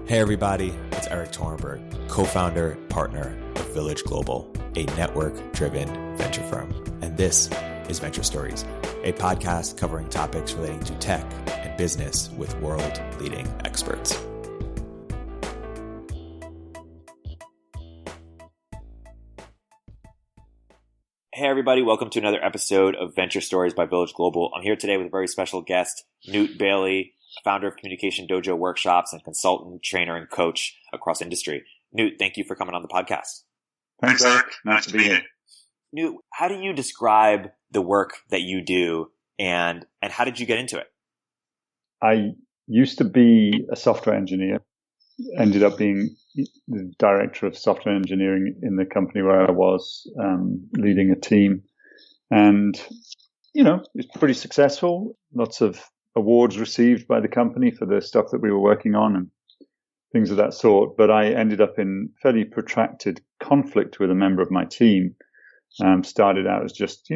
Hey everybody, it's Erik Torenberg, co-founder, partner of Village Global, a network-driven venture firm. And this is Venture Stories, a podcast covering topics relating to tech and business with world-leading experts. Hey everybody, welcome to another episode of Venture Stories by Village Global. I'm here today with a very special guest, Newt Bailey, founder of Communication Dojo workshops and consultant, trainer, and coach across industry. Newt, thank you for coming on the podcast. Thanks, Erik. Nice to be here. Newt, how do you describe the work that you do, and how did you get into it? I used to be a software engineer, ended up being the director of software engineering in the company where I was, leading a team. And, it's pretty successful. Lots of awards received by the company for the stuff that we were working on and things of that sort. But I ended up in fairly protracted conflict with a member of my team. Started out as just,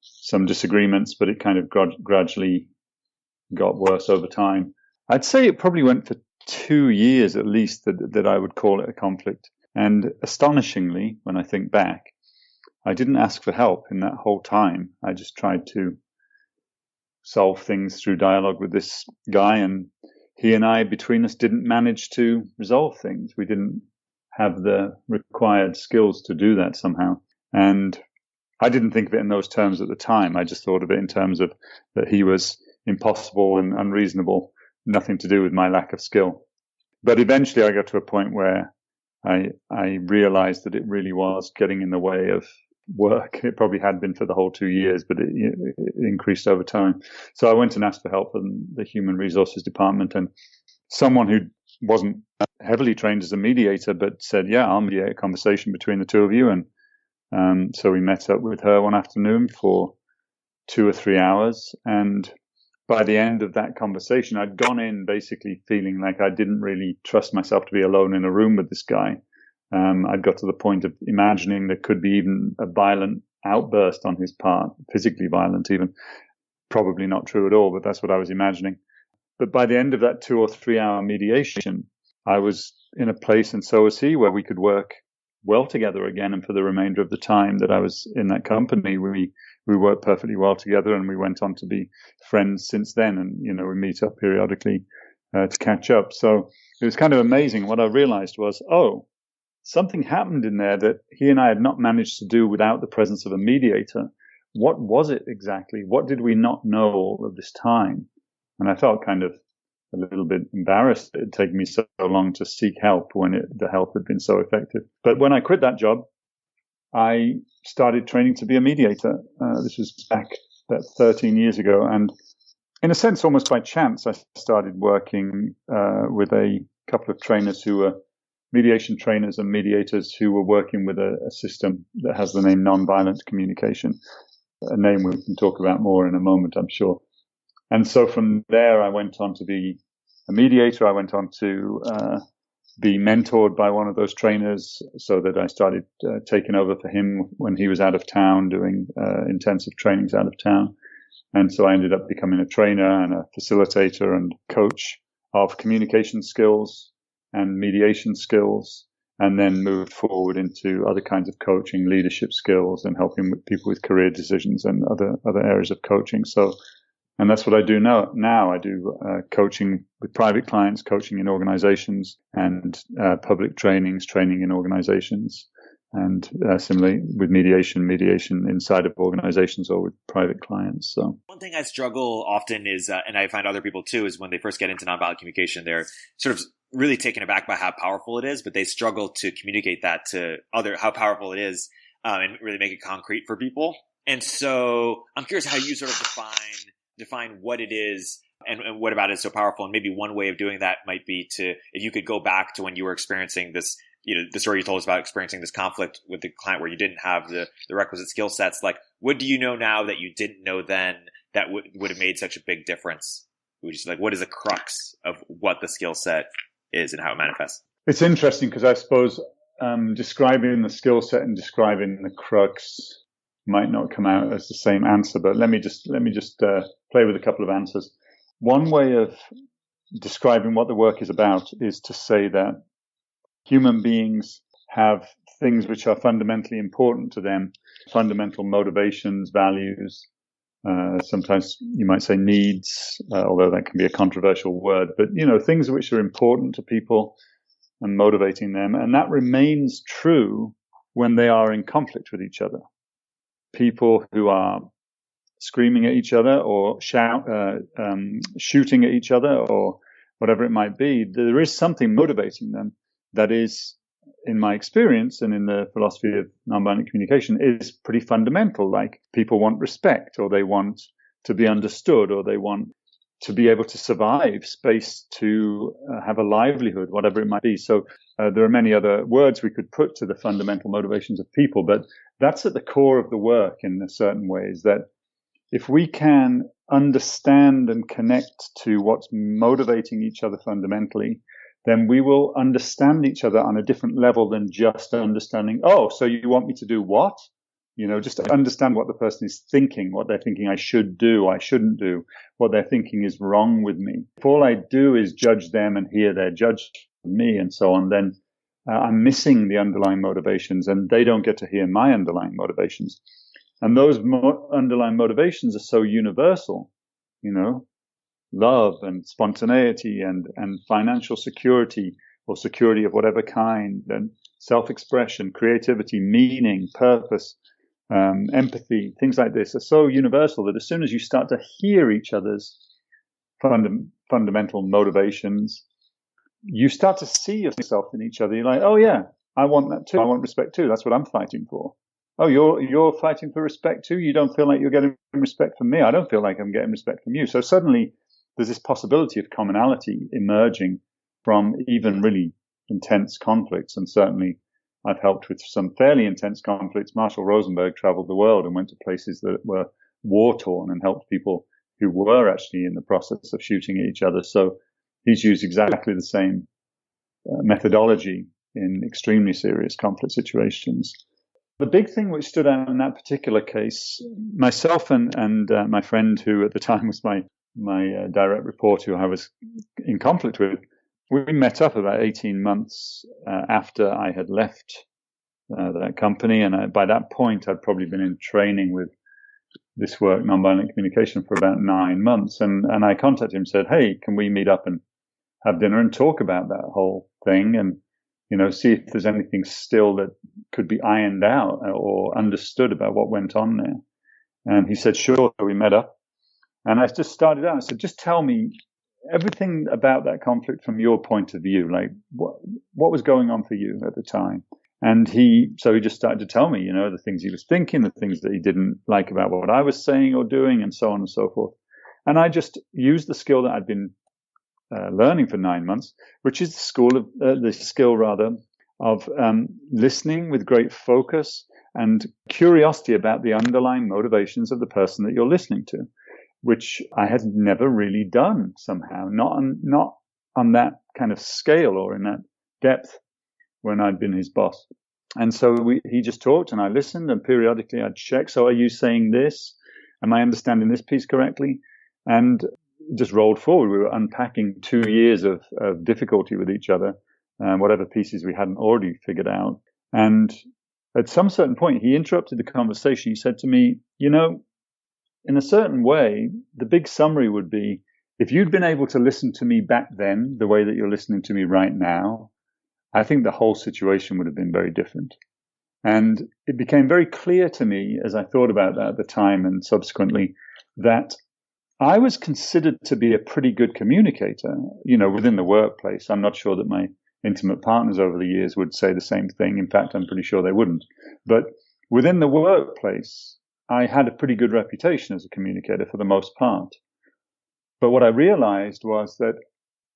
some disagreements, but it kind of gradually got worse over time. I'd say it probably went for 2 years at least that I would call it a conflict. And astonishingly, when I think back, I didn't ask for help in that whole time. I just tried to solve things through dialogue with this guy, and he and I, between us, didn't manage to resolve things. We didn't have the required skills to do that somehow. And I didn't think of it in those terms at the time. I just thought of it in terms of that he was impossible and unreasonable, nothing to do with my lack of skill. But eventually I got to a point where I realized that it really was getting in the way of work. It probably had been for the whole 2 years, but it increased over time. So I went and asked for help from the human resources department, and someone who wasn't heavily trained as a mediator, but said, yeah, I'll mediate a conversation between the two of you. And so we met up with her one afternoon for 2 or 3 hours. And by the end of that conversation, I'd gone in basically feeling like I didn't really trust myself to be alone in a room with this guy. I'd got to the point of imagining there could be even a violent outburst on his part, physically violent even. Probably not true at all, but that's what I was imagining. But by the end of that 2 or 3 hour mediation, I was in a place, and so was he, where we could work well together again. And for the remainder of the time that I was in that company, we worked perfectly well together, and we went on to be friends since then. And, we meet up periodically to catch up. So it was kind of amazing. What I realized was, something happened in there that he and I had not managed to do without the presence of a mediator. What was it exactly? What did we not know all of this time? And I felt kind of a little bit embarrassed it had taken me so long to seek help when the help had been so effective. But when I quit that job, I started training to be a mediator. This was back about 13 years ago. And in a sense, almost by chance, I started working with a couple of trainers who were mediation trainers and mediators who were working with a system that has the name Nonviolent communication, a name we can talk about more in a moment, I'm sure. And so from there, I went on to be a mediator. I went on to be mentored by one of those trainers, so that I started taking over for him when he was out of town, doing intensive trainings out of town. And so I ended up becoming a trainer and a facilitator and coach of communication skills and mediation skills, and then moved forward into other kinds of coaching, leadership skills, and helping with people with career decisions and other areas of coaching. So, and that's what I do now. Now I do coaching with private clients, coaching in organizations, and public trainings, training in organizations, and similarly with mediation inside of organizations or with private clients. So one thing I struggle often is, and I find other people too, is when they first get into nonviolent communication, they're sort of really taken aback by how powerful it is, but they struggle to communicate that to how powerful it is, and really make it concrete for people. And so I'm curious how you sort of define what it is and what about it is so powerful. And maybe one way of doing that might be if you could go back to when you were experiencing this, the story you told us about experiencing this conflict with the client where you didn't have the requisite skill sets. Like, what do you know now that you didn't know then that would have made such a big difference? What is the crux of what the skill set is and how it manifests? It's interesting because I suppose describing the skill set and describing the crux might not come out as the same answer, but let me just play with a couple of answers. One way of describing what the work is about is to say that human beings have things which are fundamentally important to them, fundamental motivations, values, sometimes you might say needs, although that can be a controversial word, but, things which are important to people and motivating them. And that remains true when they are in conflict with each other. People who are screaming at each other or shooting at each other or whatever it might be, there is something motivating them that is, in my experience and in the philosophy of nonviolent communication, is pretty fundamental. Like, people want respect, or they want to be understood, or they want to be able to survive, space to have a livelihood, whatever it might be. So there are many other words we could put to the fundamental motivations of people, but that's at the core of the work in a certain ways, that if we can understand and connect to what's motivating each other fundamentally, then we will understand each other on a different level than just understanding, oh, so you want me to do what? Just to understand what the person is thinking, what they're thinking I should do, I shouldn't do, what they're thinking is wrong with me. If all I do is judge them and hear their judgment of me and so on, then I'm missing the underlying motivations, and they don't get to hear my underlying motivations. And those underlying motivations are so universal, love and spontaneity and financial security, or security of whatever kind, and self-expression, creativity, meaning, purpose, empathy, things like this are so universal that as soon as you start to hear each other's fundamental motivations, you start to see yourself in each other. You're like, oh yeah, I want that too. I want respect too. That's what I'm fighting for. Oh, you're fighting for respect too? You don't feel like you're getting respect from me. I don't feel like I'm getting respect from you. So suddenly there's this possibility of commonality emerging from even really intense conflicts. And certainly I've helped with some fairly intense conflicts. Marshall Rosenberg traveled the world and went to places that were war-torn and helped people who were actually in the process of shooting at each other. So he's used exactly the same methodology in extremely serious conflict situations. The big thing which stood out in that particular case, myself and my friend, who at the time was my direct report, who I was in conflict with, we met up about 18 months after I had left that company. And by that point, I'd probably been in training with this work, nonviolent communication, for about 9 months. And I contacted him and said, hey, can we meet up and have dinner and talk about that whole thing? And see if there's anything still that could be ironed out or understood about what went on there. And he said, sure. So we met up. And I just started out. I said, just tell me everything about that conflict from your point of view. Like, what was going on for you at the time? And he just started to tell me, the things he was thinking, the things that he didn't like about what I was saying or doing, and so on and so forth. And I just used the skill that I'd been learning for 9 months, which is the skill of listening with great focus and curiosity about the underlying motivations of the person that you're listening to, which I had never really done somehow, not on that kind of scale or in that depth when I'd been his boss. And so he just talked and I listened, and periodically I'd check. So are you saying this? Am I understanding this piece correctly? And just rolled forward. We were unpacking 2 years of difficulty with each other, whatever pieces we hadn't already figured out. And at some certain point, he interrupted the conversation. He said to me, in a certain way, the big summary would be, if you'd been able to listen to me back then, the way that you're listening to me right now, I think the whole situation would have been very different. And it became very clear to me as I thought about that at the time and subsequently that I was considered to be a pretty good communicator, within the workplace. I'm not sure that my intimate partners over the years would say the same thing. In fact, I'm pretty sure they wouldn't. But within the workplace, I had a pretty good reputation as a communicator for the most part. But what I realized was that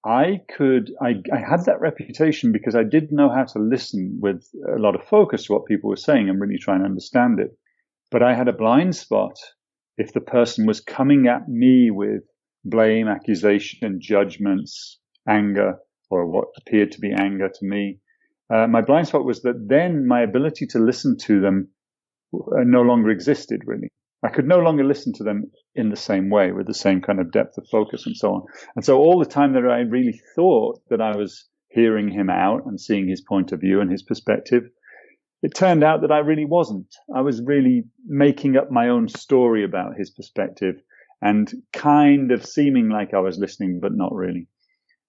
I had that reputation because I did know how to listen with a lot of focus to what people were saying and really try and understand it. But I had a blind spot if the person was coming at me with blame, accusation, judgments, anger, or what appeared to be anger to me. My blind spot was that then my ability to listen to them no longer existed, really. I could no longer listen to them in the same way, with the same kind of depth of focus and so on. And so all the time that I really thought that I was hearing him out and seeing his point of view and his perspective, it turned out that I really wasn't. I was really making up my own story about his perspective and kind of seeming like I was listening, but not really.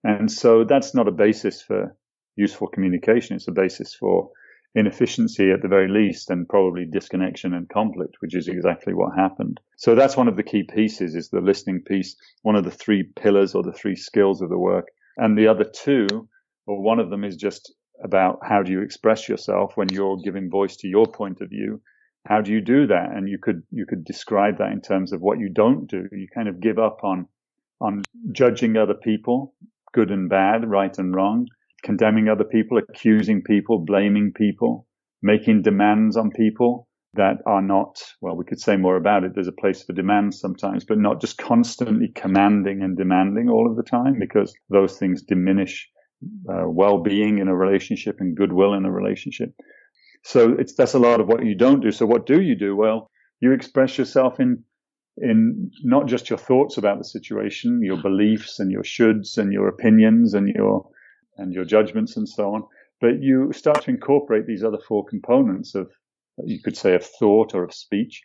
And so that's not a basis for useful communication. It's a basis for inefficiency at the very least, and probably disconnection and conflict, which is exactly what happened. So that's one of the key pieces, is the listening piece, one of the 3 pillars or the 3 skills of the work. And the other 2, or one of them, is just about how do you express yourself when you're giving voice to your point of view. How do you do that? And you could describe that in terms of what you don't do. You kind of give up on judging other people, good and bad, right and wrong, condemning other people, accusing people, blaming people, making demands on people that are not, well, we could say more about it. There's a place for demands sometimes, but not just constantly commanding and demanding all of the time, because those things diminish well-being in a relationship and goodwill in a relationship. So that's a lot of what you don't do. So what do you do? Well, you express yourself in not just your thoughts about the situation, your beliefs and your shoulds and your opinions and your judgments and so on, but you start to incorporate these other 4 components of, you could say, of thought or of speech.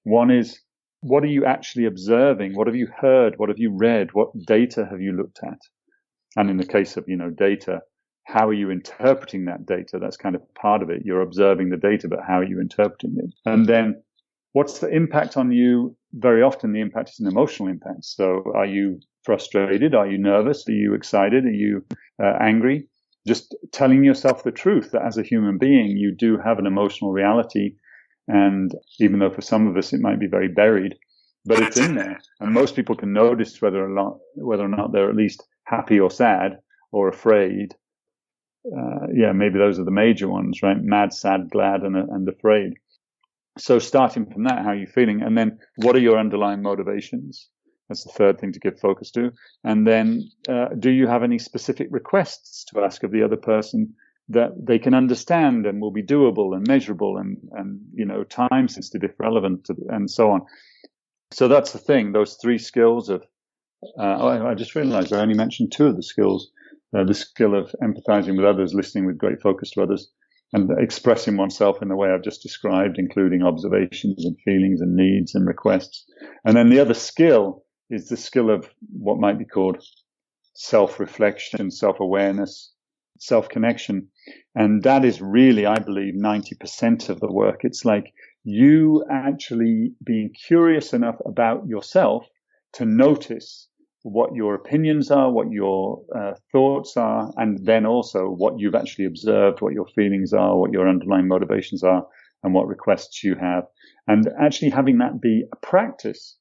One is, what are you actually observing? What have you heard? What have you read? What data have you looked at? And in the case of, data, how are you interpreting that data? That's kind of part of it. You're observing the data, but how are you interpreting it? And then what's the impact on you? Very often the impact is an emotional impact. So are you frustrated? Are you nervous? Are you excited? Are you angry? Just telling yourself the truth that as a human being, you do have an emotional reality. And even though for some of us it might be very buried, but it's in there. And most people can notice whether or not they're at least happy or sad or afraid. Maybe those are the major ones, right? Mad, sad, glad, and afraid. So starting from that, how are you feeling? And then what are your underlying motivations? That's the third thing to give focus to. And then do you have any specific requests to ask of the other person that they can understand and will be doable and measurable and time sensitive if relevant, and so on. So that's the thing, those 3 skills of, I just realized I only mentioned 2 of the skills. The skill of empathizing with others, listening with great focus to others, and expressing oneself in the way I've just described, including observations and feelings and needs and requests. And then the other skill is the skill of what might be called self-reflection, self-awareness, self-connection. And that is really, I believe, 90% of the work. It's like you actually being curious enough about yourself to notice what your opinions are, what your thoughts are, and then also what you've actually observed, what your feelings are, what your underlying motivations are, and what requests you have. And actually having that be a practice,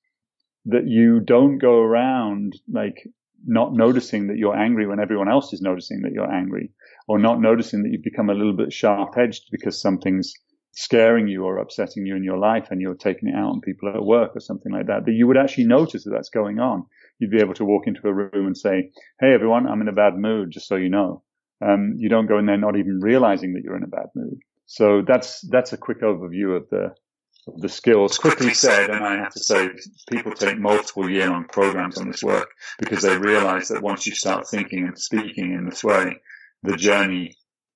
that you don't go around like not noticing that you're angry when everyone else is noticing that you're angry, or not noticing that you've become a little bit sharp-edged because something's scaring you or upsetting you in your life and you're taking it out on people at work or something like that, that you would actually notice that that's going on. You'd be able to walk into a room and say, hey, everyone, I'm in a bad mood, just so you know. You don't go in there not even realizing that you're in a bad mood. So that's a quick overview of the skills. Quickly said, and I have to say, people take multiple year-long programs on this work because they realize that once you start thinking and speaking in this way, the journey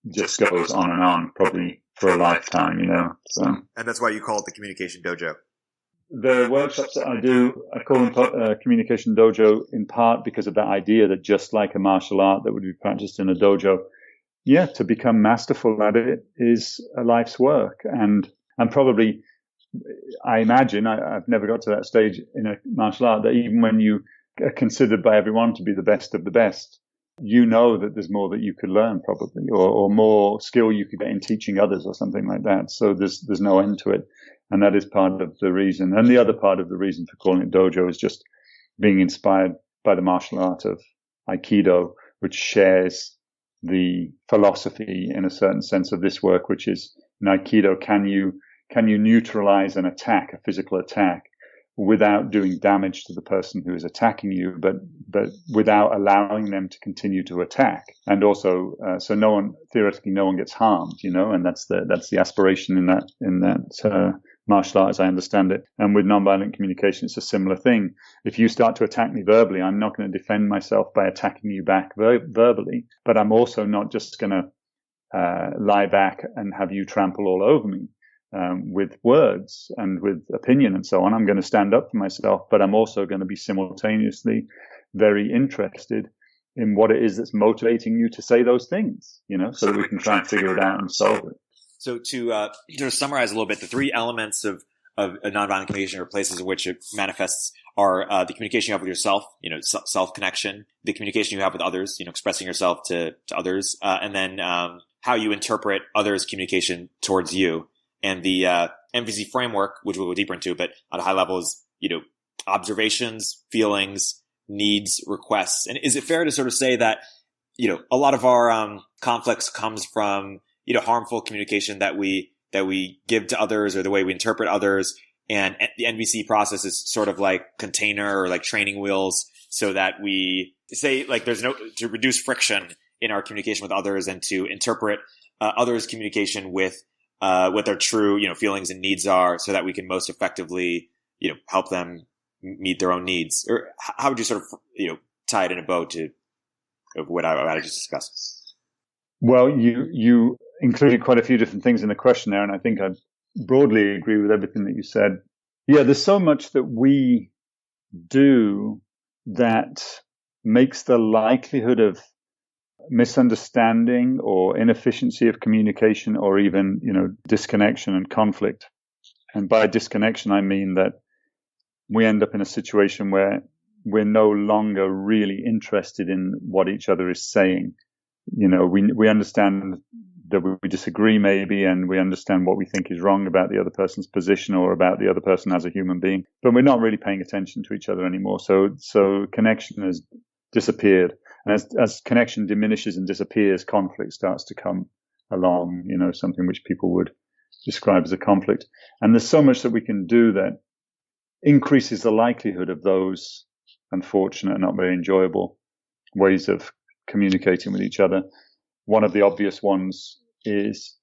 just goes on, probably for a lifetime, So, and that's why you call it the Communication Dojo. The workshops that I do, I call them Communication Dojo in part because of that idea that just like a martial art that would be practiced in a dojo, to become masterful at it is a life's work. And probably, I imagine, I've never got to that stage in a martial art, that even when you are considered by everyone to be the best of the best, you know that there's more that you could learn probably, or more skill you could get in teaching others or something like that. So there's no end to it. And that is part of the reason. And the other part of the reason for calling it dojo is just being inspired by the martial art of aikido, which shares the philosophy in a certain sense of this work, which is in aikido, can you neutralize an attack, a physical attack, without doing damage to the person who is attacking you, but without allowing them to continue to attack. And also, so theoretically no one gets harmed, and that's the aspiration in that martial art as I understand it. And with nonviolent communication, it's a similar thing. If you start to attack me verbally, I'm not going to defend myself by attacking you back verbally, but I'm also not just going to lie back and have you trample all over me with words and with opinion and so on. I'm going to stand up for myself, but I'm also going to be simultaneously very interested in what it is that's motivating you to say those things, so that we can try and figure it out and solve it. So to summarize a little bit, the three elements of a nonviolent communication, or places in which it manifests, are the communication you have with yourself, self-connection, the communication you have with others, expressing yourself to others, and then how you interpret others' communication towards you. And the MVC framework, which we'll go deeper into, but at a high level, is observations, feelings, needs, requests. And is it fair to sort of say that a lot of our conflicts comes from harmful communication that we give to others, or the way we interpret others, and the NVC process is sort of like container or like training wheels, so that we say like there's to reduce friction in our communication with others, and to interpret others' communication with what their true feelings and needs are, so that we can most effectively help them meet their own needs. Or how would you sort of tie it in a bow to what I just discussed? Well, you included quite a few different things in the question there, and I think I broadly agree with everything that you said. Yeah, there's so much that we do that makes the likelihood of misunderstanding or inefficiency of communication, or even, disconnection and conflict. And by disconnection, I mean that we end up in a situation where we're no longer really interested in what each other is saying. We understand that we disagree maybe, and we understand what we think is wrong about the other person's position or about the other person as a human being, but we're not really paying attention to each other anymore. So connection has disappeared. And as connection diminishes and disappears, conflict starts to come along, something which people would describe as a conflict. And there's so much that we can do that increases the likelihood of those unfortunate and not very enjoyable ways of communicating with each other. One of the obvious ones is,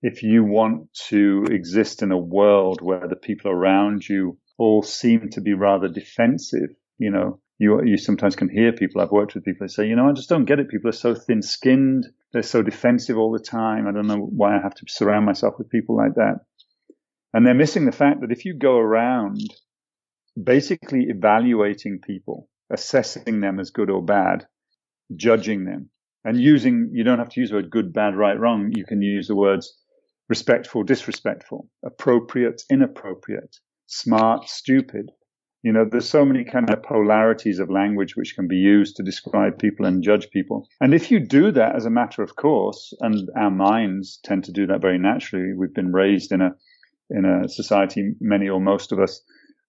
if you want to exist in a world where the people around you all seem to be rather defensive, you sometimes can hear people, I've worked with people, they say, I just don't get it. People are so thin-skinned. They're so defensive all the time. I don't know why I have to surround myself with people like that. And they're missing the fact that if you go around basically evaluating people, assessing them as good or bad, judging them, and you don't have to use the word good, bad, right, wrong. You can use the words respectful, disrespectful, appropriate, inappropriate, smart, stupid. There's so many kind of polarities of language which can be used to describe people and judge people. And if you do that as a matter of course, and our minds tend to do that very naturally, we've been raised in a society, many or most of us,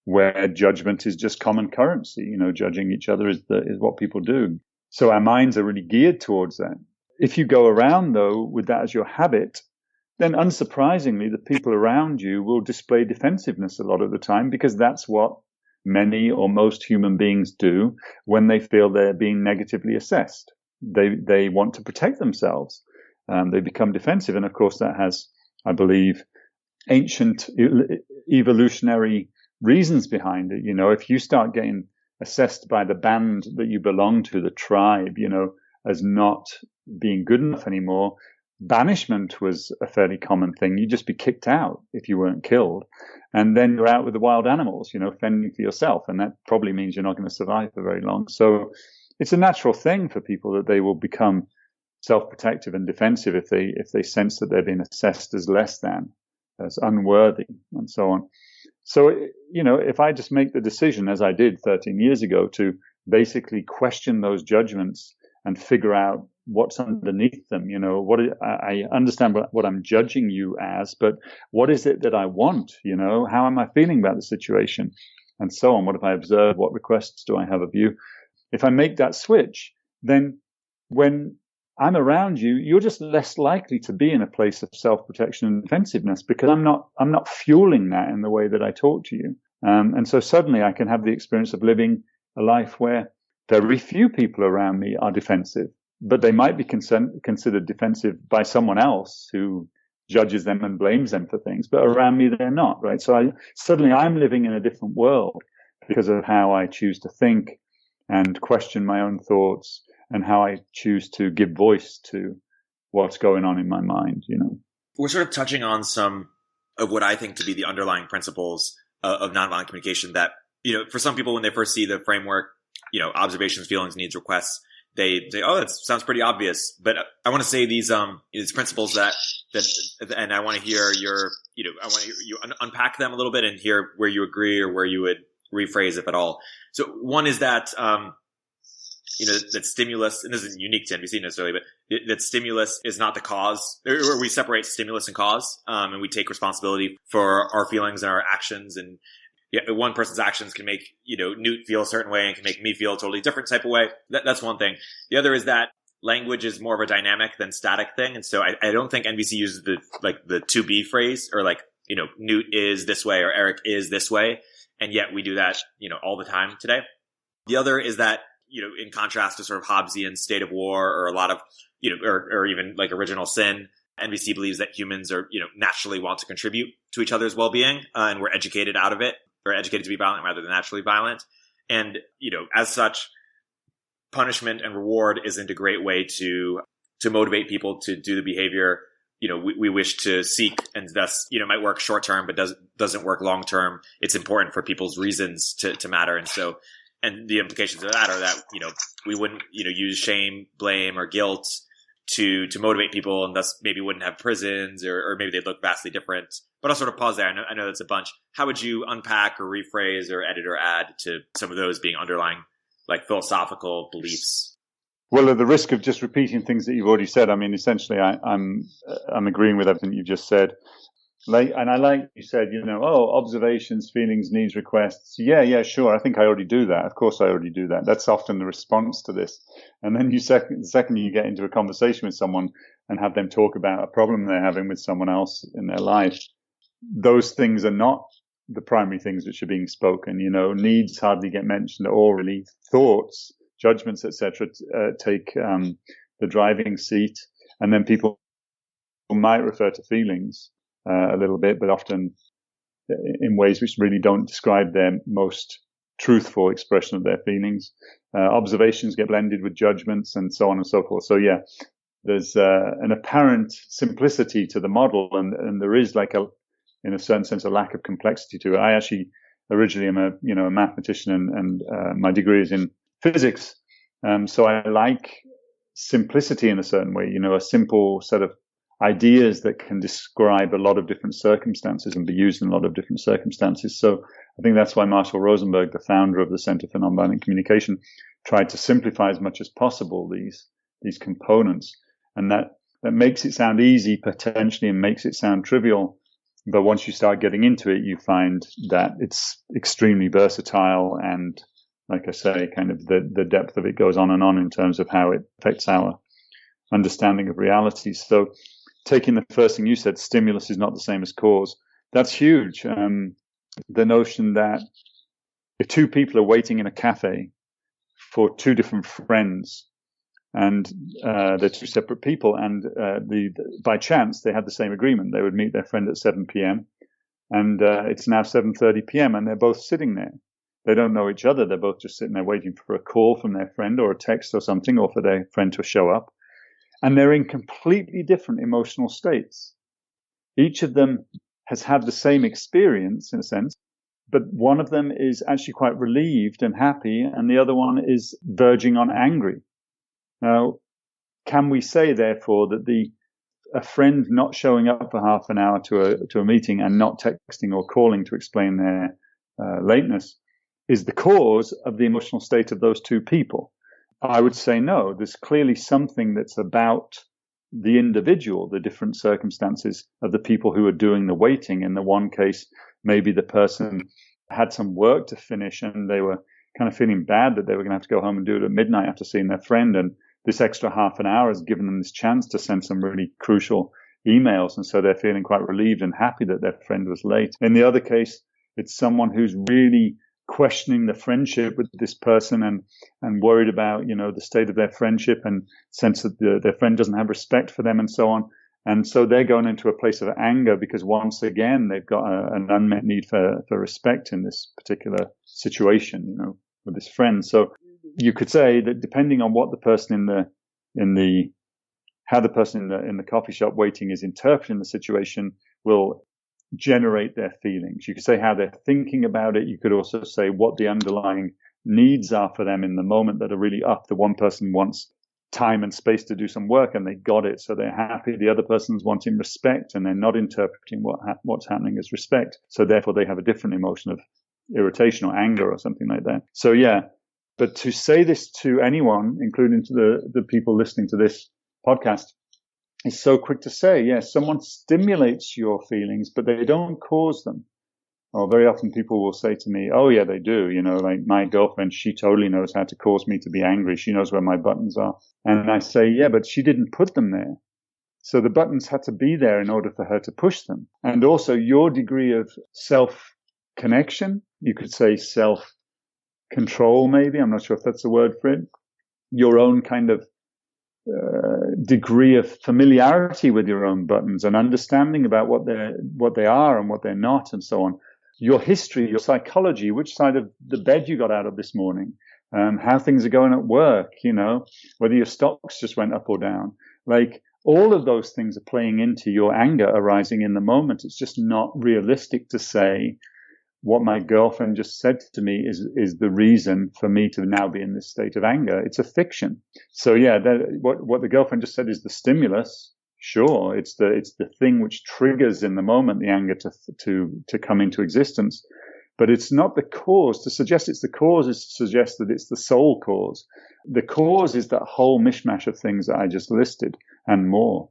where judgment is just common currency. Judging each other is what people do. So our minds are really geared towards that. If you go around, though, with that as your habit, then unsurprisingly, the people around you will display defensiveness a lot of the time, because that's what many or most human beings do when they feel they're being negatively assessed. They want to protect themselves. They become defensive. And of course, that has, I believe, ancient evolutionary reasons behind it. If you start getting assessed by the band that you belong to, the tribe, as not being good enough anymore, banishment was a fairly common thing. You'd just be kicked out if you weren't killed. And then you're out with the wild animals, fending for yourself. And that probably means you're not going to survive for very long. So it's a natural thing for people that they will become self-protective and defensive if they sense that they're being assessed as less than, as unworthy, and so on. So, if I just make the decision, as I did 13 years ago, to basically question those judgments and figure out what's underneath them, I understand what I'm judging you as, but what is it that I want? How am I feeling about the situation? And so on. What have I observed? What requests do I have of you? If I make that switch, then when I'm around you, you're just less likely to be in a place of self-protection and defensiveness, because I'm not fueling that in the way that I talk to you. And so suddenly I can have the experience of living a life where very few people around me are defensive, but they might be considered defensive by someone else who judges them and blames them for things, but around me they're not, right? So I'm living in a different world because of how I choose to think and question my own thoughts and how I choose to give voice to what's going on in my mind, We're sort of touching on some of what I think to be the underlying principles of nonviolent communication that, for some people when they first see the framework, observations, feelings, needs, requests, they say, oh, that sounds pretty obvious. But I want to say these principles that, and I want to hear I want to hear you unpack them a little bit and hear where you agree or where you would rephrase, if at all. So one is that, that stimulus, and this isn't unique to NVC necessarily, but that stimulus is not the cause, or we separate stimulus and cause, and we take responsibility for our feelings and our actions. And one person's actions can make, Newt feel a certain way and can make me feel a totally different type of way. That's one thing. The other is that language is more of a dynamic than static thing. And so I don't think NVC uses the to be phrase or Newt is this way or Erik is this way. And yet we do that, all the time today. The other is that, in contrast to sort of Hobbesian state of war or a lot of, or even like original sin, NVC believes that humans are, naturally want to contribute to each other's well-being, and we're educated out of it, or educated to be violent rather than naturally violent. And, as such, punishment and reward isn't a great way to motivate people to do the behavior, we wish to seek, and thus, might work short term, but doesn't work long term. It's important for people's reasons to matter. And so, and the implications of that are that, we wouldn't, use shame, blame, or guilt to motivate people, and thus maybe wouldn't have prisons, or maybe they'd look vastly different. But I'll sort of pause there. I know that's a bunch. How would you unpack or rephrase or edit or add to some of those being underlying philosophical beliefs? Well, at the risk of just repeating things that you've already said, I mean, essentially, I'm agreeing with everything you've just said. And I like you said, observations, feelings, needs, requests. Yeah, sure. I think I already do that. Of course, I already do that. That's often the response to this. And then the second you get into a conversation with someone and have them talk about a problem they're having with someone else in their life, those things are not the primary things which are being spoken. Needs hardly get mentioned at all, really. Thoughts, judgments, etc., take the driving seat, and then people might refer to feelings a little bit, but often in ways which really don't describe their most truthful expression of their feelings. Observations get blended with judgments, and so on and so forth. So yeah, there's an apparent simplicity to the model, and there is in a certain sense, a lack of complexity to it. I actually originally am a mathematician, and my degree is in physics. So I like simplicity in a certain way, a simple set of ideas that can describe a lot of different circumstances and be used in a lot of different circumstances. So I think that's why Marshall Rosenberg, the founder of the Center for Nonviolent Communication, tried to simplify as much as possible these components. And that makes it sound easy potentially and makes it sound trivial. But once you start getting into it, you find that it's extremely versatile, and like I say, kind of the depth of it goes on and on in terms of how it affects our understanding of reality. So taking the first thing you said, stimulus is not the same as cause. That's huge. The notion that if two people are waiting in a cafe for two different friends, and they're two separate people, and by chance they had the same agreement. They would meet their friend at 7 p.m. and it's now 7:30 p.m. and they're both sitting there. They don't know each other. They're both just sitting there waiting for a call from their friend or a text or something, or for their friend to show up. And they're in completely different emotional states. Each of them has had the same experience in a sense, but one of them is actually quite relieved and happy, and the other one is verging on angry. Now, can we say, therefore, that a friend not showing up for half an hour to a meeting and not texting or calling to explain their lateness is the cause of the emotional state of those two people? I would say no. There's clearly something that's about the individual, the different circumstances of the people who are doing the waiting. In the one case, maybe the person had some work to finish and they were kind of feeling bad that they were going to have to go home and do it at midnight after seeing their friend. And this extra half an hour has given them this chance to send some really crucial emails. And so they're feeling quite relieved and happy that their friend was late. In the other case, it's someone who's really questioning the friendship with this person and worried about, the state of their friendship and sense that their friend doesn't have respect for them and so on. And so they're going into a place of anger because once again, they've got an unmet need for respect in this particular situation, you know, with this friend. So you could say that depending on what the person how the person in the coffee shop waiting is interpreting the situation will generate their feelings. You could say how they're thinking about it. You could also say what the underlying needs are for them in the moment that are really up. The one person wants time and space to do some work and they got it, so they're happy. The other person's wanting respect and they're not interpreting what's happening as respect. So therefore they have a different emotion of irritation or anger or something like that. So yeah, but to say this to anyone, including to the people listening to this podcast, is so quick to say, yes, someone stimulates your feelings, but they don't cause them. Or very often people will say to me, oh yeah, they do. You know, like my girlfriend, she totally knows how to cause me to be angry. She knows where my buttons are. And I say, yeah, but she didn't put them there. So the buttons had to be there in order for her to push them. And also your degree of self-connection, you could say self-control maybe. I'm not sure if that's the word for it. Your own kind of degree of familiarity with your own buttons and understanding about what they are and what they're not and so on. Your history, your psychology, which side of the bed you got out of this morning, how things are going at work, you know, whether your stocks just went up or down. Like all of those things are playing into your anger arising in the moment. It's just not realistic to say what my girlfriend just said to me is the reason for me to now be in this state of anger. It's a fiction. So yeah, what the girlfriend just said is the stimulus. Sure, it's the thing which triggers in the moment the anger to come into existence, but it's not the cause. To suggest it's the cause is to suggest that it's the sole cause. The cause is that whole mishmash of things that I just listed and more.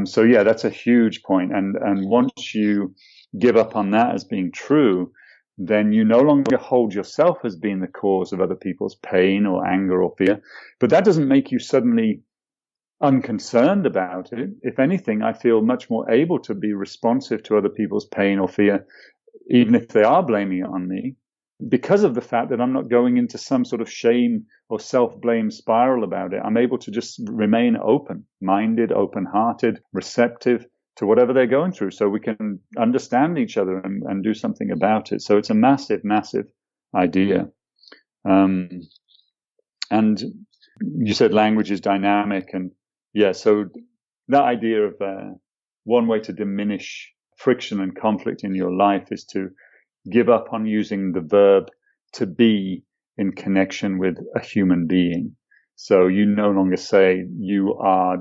So yeah, that's a huge point. And once you give up on that as being true, then you no longer hold yourself as being the cause of other people's pain or anger or fear. But that doesn't make you suddenly unconcerned about it. If anything, I feel much more able to be responsive to other people's pain or fear, even if they are blaming it on me, because of the fact that I'm not going into some sort of shame or self-blame spiral about it. I'm able to just remain open-minded, open-hearted, receptive to whatever they're going through, so we can understand each other and do something about it. So it's a massive, massive idea. And you said language is dynamic, and yeah, so that idea of one way to diminish friction and conflict in your life is to give up on using the verb to be in connection with a human being. So you no longer say you are ...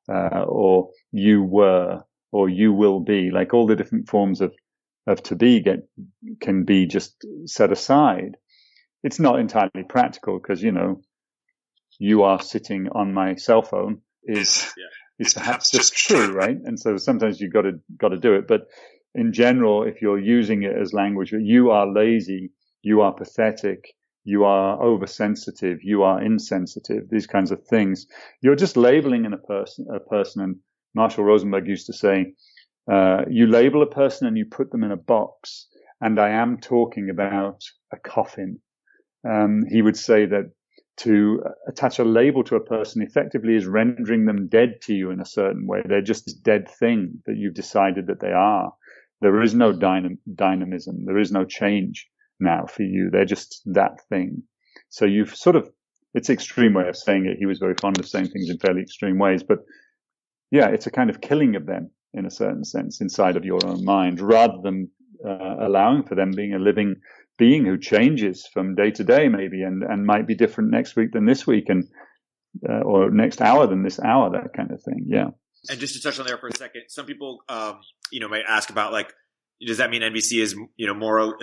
or you were, or you will be. Like all the different forms of to be can be just set aside. It's not entirely practical because, you know, you are sitting on my cell phone is perhaps just true, right? And so sometimes you've got to do it. But in general, if you're using it as language, you are lazy, you are pathetic, you are oversensitive, you are insensitive, these kinds of things, you're just labeling a person. And Marshall Rosenberg used to say, you label a person and you put them in a box. And I am talking about a coffin. He would say that to attach a label to a person effectively is rendering them dead to you in a certain way. They're just this dead thing that you've decided that they are. There is no dynamism. There is no change now for you. They're just that thing. So you've it's an extreme way of saying it. He was very fond of saying things in fairly extreme ways, but yeah, it's a kind of killing of them in a certain sense inside of your own mind, rather than allowing for them being a living being who changes from day to day maybe and might be different next week than this week and or next hour than this hour, that kind of thing. Yeah. And just to touch on there for a second, some people might ask about, like, does that mean NVC is moral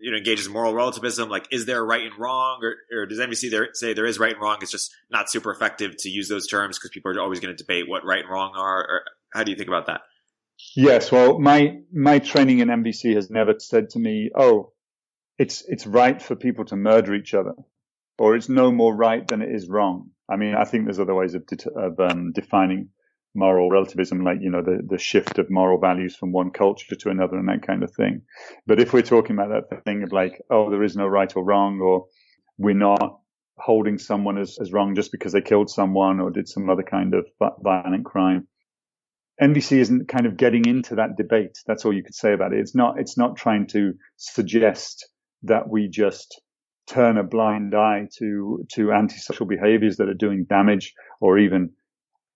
engages in moral relativism? Like, is there right and wrong, or does NVC say there is right and wrong? It's just not super effective to use those terms because people are always going to debate what right and wrong are. Or how do you think about that? Yes, well, my training in NVC has never said to me, "Oh, it's right for people to murder each other," or "It's no more right than it is wrong." I mean, I think there's other ways of defining moral relativism, like, the shift of moral values from one culture to another and that kind of thing. But if we're talking about that thing of like, oh, there is no right or wrong, or we're not holding someone as wrong just because they killed someone or did some other kind of violent crime, NVC isn't kind of getting into that debate. That's all you could say about it. It's not trying to suggest that we just turn a blind eye to antisocial behaviors that are doing damage or even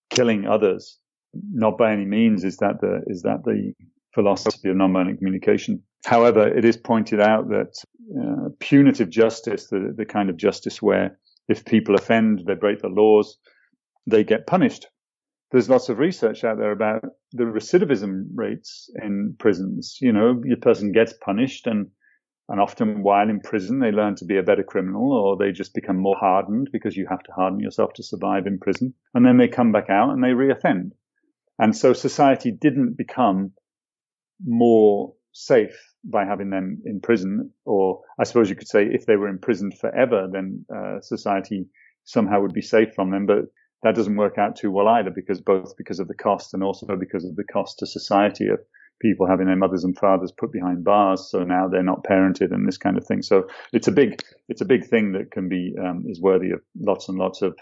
killing others. Not by any means is that the philosophy of nonviolent communication. However, it is pointed out that punitive justice, the kind of justice where if people offend, they break the laws, they get punished. There's lots of research out there about the recidivism rates in prisons. Your person gets punished and often while in prison, they learn to be a better criminal, or they just become more hardened because you have to harden yourself to survive in prison. And then they come back out and they reoffend. And so society didn't become more safe by having them in prison. Or I suppose you could say if they were imprisoned forever, then society somehow would be safe from them. But that doesn't work out too well either, both because of the cost and also because of the cost to society of people having their mothers and fathers put behind bars. So now they're not parented and this kind of thing. So it's a big thing that can be, is worthy of lots and lots of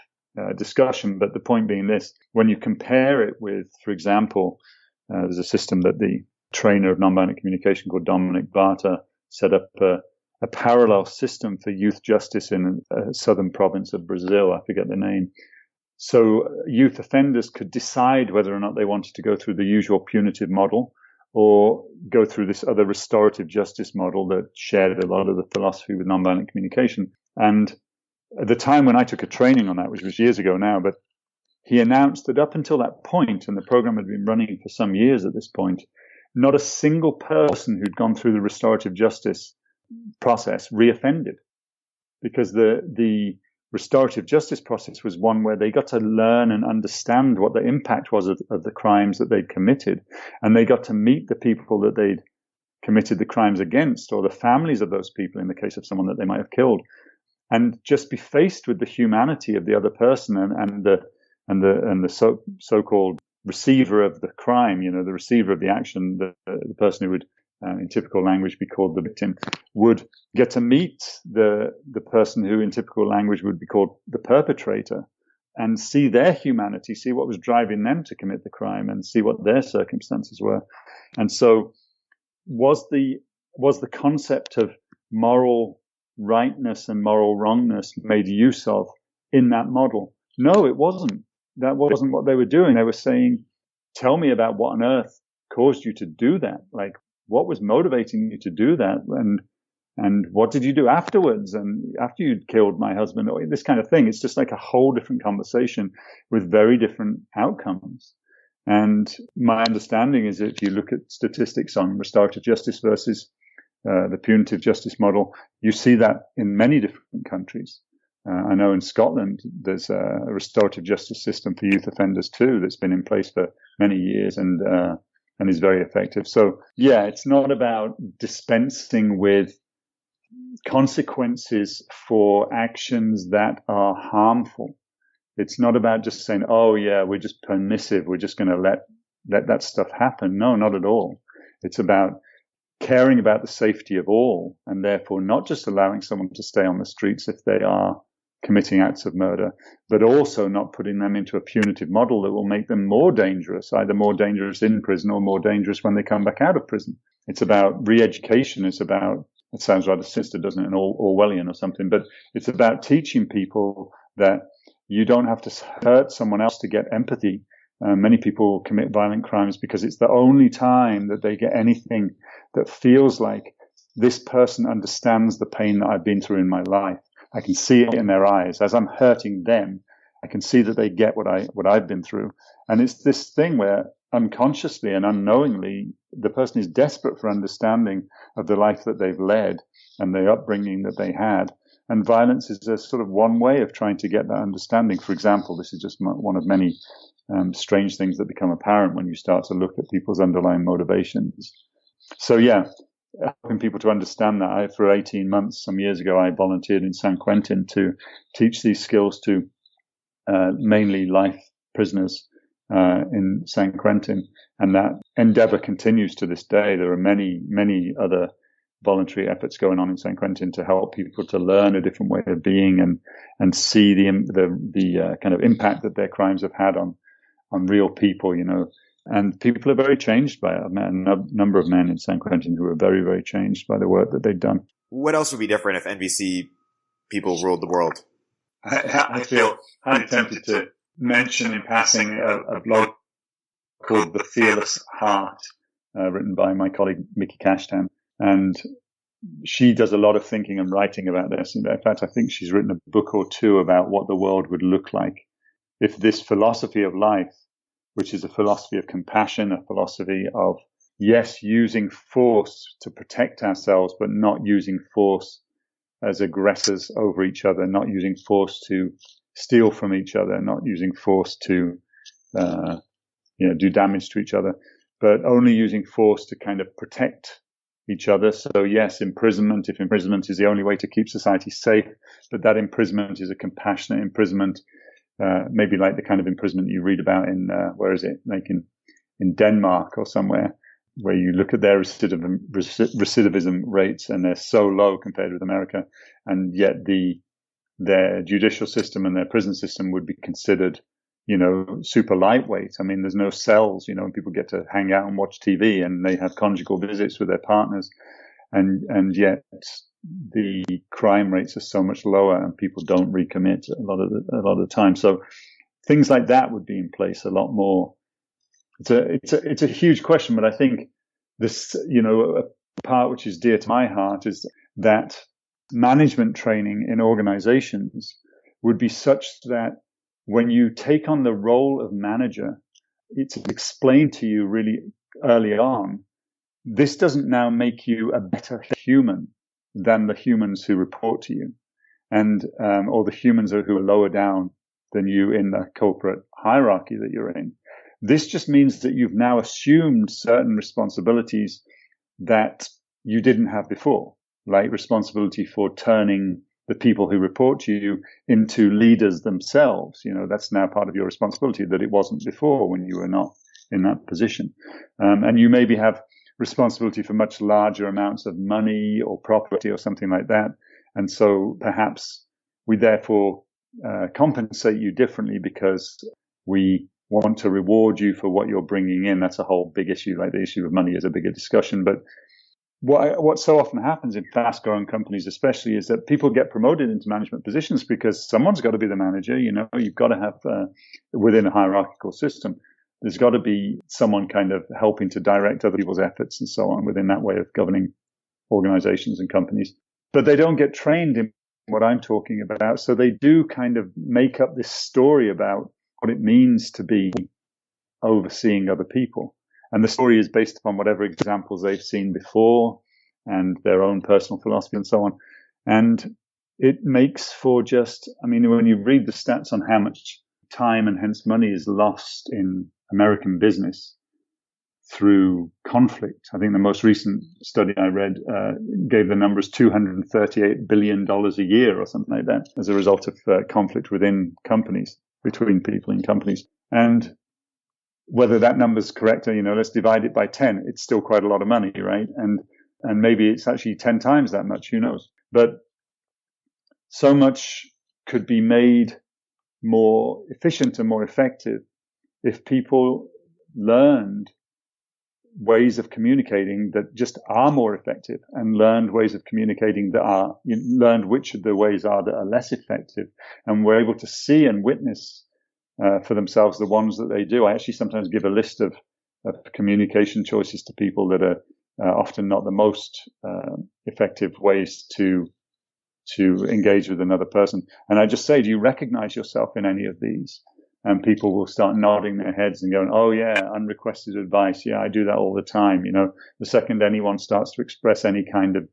discussion. But the point being this, when you compare it with, for example, there's a system that the trainer of nonviolent communication called Dominic Barter set up a parallel system for youth justice in a southern province of Brazil. I forget the name. So youth offenders could decide whether or not they wanted to go through the usual punitive model or go through this other restorative justice model that shared a lot of the philosophy with nonviolent communication. And at the time when I took a training on that, which was years ago now, but he announced that up until that point, and the program had been running for some years at this point, not a single person who'd gone through the restorative justice process reoffended, because the restorative justice process was one where they got to learn and understand what the impact was of the crimes that they'd committed. And they got to meet the people that they'd committed the crimes against, or the families of those people in the case of someone that they might have killed, and just be faced with the humanity of the other person and the so-called receiver of the crime, the receiver of the action, the person who would, in typical language, be called the victim, would get to meet the person who in typical language would be called the perpetrator and see their humanity, see what was driving them to commit the crime and see what their circumstances were. And so was the concept of moral rightness and moral wrongness made use of in that model? No, it wasn't. That wasn't what they were doing. They were saying, tell me about what on earth caused you to do that. Like, what was motivating you to do that? And what did you do afterwards? And after you'd killed my husband, or this kind of thing. It's just like a whole different conversation with very different outcomes. And my understanding is if you look at statistics on restorative justice versus the punitive justice model, you see that in many different countries. I know in Scotland, there's a restorative justice system for youth offenders too that's been in place for many years and is very effective. So yeah, it's not about dispensing with consequences for actions that are harmful. It's not about just saying, oh yeah, we're just permissive. We're just going to let that stuff happen. No, not at all. It's about caring about the safety of all, and therefore not just allowing someone to stay on the streets if they are committing acts of murder, but also not putting them into a punitive model that will make them more dangerous, either more dangerous in prison or more dangerous when they come back out of prison. It's about re-education. It's about, it sounds rather sinister, doesn't it, and Orwellian or something, but it's about teaching people that you don't have to hurt someone else to get empathy. Many people commit violent crimes because it's the only time that they get anything that feels like this person understands the pain that I've been through in my life. I can see it in their eyes. As I'm hurting them, I can see that they get what I've been through. And it's this thing where unconsciously and unknowingly, the person is desperate for understanding of the life that they've led and the upbringing that they had. And violence is a sort of one way of trying to get that understanding. For example, this is just one of many strange things that become apparent when you start to look at people's underlying motivations. So yeah, helping people to understand that. For 18 months, some years ago, I volunteered in San Quentin to teach these skills to mainly life prisoners in San Quentin. And that endeavor continues to this day. There are many, many other voluntary efforts going on in San Quentin to help people to learn a different way of being and see the kind of impact that their crimes have had on real people, And people are very changed by it. I met a number of men in San Quentin who were very, very changed by the work that they'd done. What else would be different if NVC people ruled the world? I feel highly tempted to mention in passing a blog called The Fearless Heart, written by my colleague Mickey Cashtan. And she does a lot of thinking and writing about this. In fact, I think she's written a book or two about what the world would look like if this philosophy of life, which is a philosophy of compassion, a philosophy of, yes, using force to protect ourselves, but not using force as aggressors over each other, not using force to steal from each other, not using force to do damage to each other, but only using force to kind of protect each other. So yes, imprisonment, if imprisonment is the only way to keep society safe, but that imprisonment is a compassionate imprisonment, maybe like the kind of imprisonment you read about in, where is it? Like in Denmark or somewhere, where you look at their recidivism rates and they're so low compared with America. And yet their judicial system and their prison system would be considered, super lightweight. I mean, there's no cells, and people get to hang out and watch TV and they have conjugal visits with their partners. And yet the crime rates are so much lower and people don't recommit a lot of the time. So things like that would be in place a lot more. It's a huge question, but I think this, a part which is dear to my heart is that management training in organizations would be such that when you take on the role of manager, it's explained to you really early on. This doesn't now make you a better human than the humans who report to you, and or the humans who are lower down than you in the corporate hierarchy that you're in. This just means that you've now assumed certain responsibilities that you didn't have before, like responsibility for turning the people who report to you into leaders themselves. That's now part of your responsibility that it wasn't before when you were not in that position. And you maybe have responsibility for much larger amounts of money or property or something like that. And so perhaps we therefore compensate you differently because we want to reward you for what you're bringing in. That's a whole big issue. Like the issue of money is a bigger discussion. But what so often happens in fast-growing companies, especially, is that people get promoted into management positions because someone's got to be the manager. You've got to have within a hierarchical system, there's got to be someone kind of helping to direct other people's efforts and so on within that way of governing organizations and companies. But they don't get trained in what I'm talking about. So they do kind of make up this story about what it means to be overseeing other people. And the story is based upon whatever examples they've seen before and their own personal philosophy and so on. And it makes for when you read the stats on how much time and hence money is lost in American business through conflict. I think the most recent study I read gave the numbers $238 billion a year or something like that as a result of conflict within companies, between people in companies. And whether that number's correct, let's divide it by 10. It's still quite a lot of money, right? And maybe it's actually 10 times that much, who knows? But so much could be made more efficient and more effective if people learned ways of communicating that just are more effective and learned ways of communicating learned which of the ways are that are less effective, and were able to see and witness for themselves the ones that they do. I actually sometimes give a list of communication choices to people that are often not the most effective ways to engage with another person. And I just say, do you recognize yourself in any of these? And people will start nodding their heads and going, oh yeah, unrequested advice. Yeah, I do that all the time. The second anyone starts to express any kind of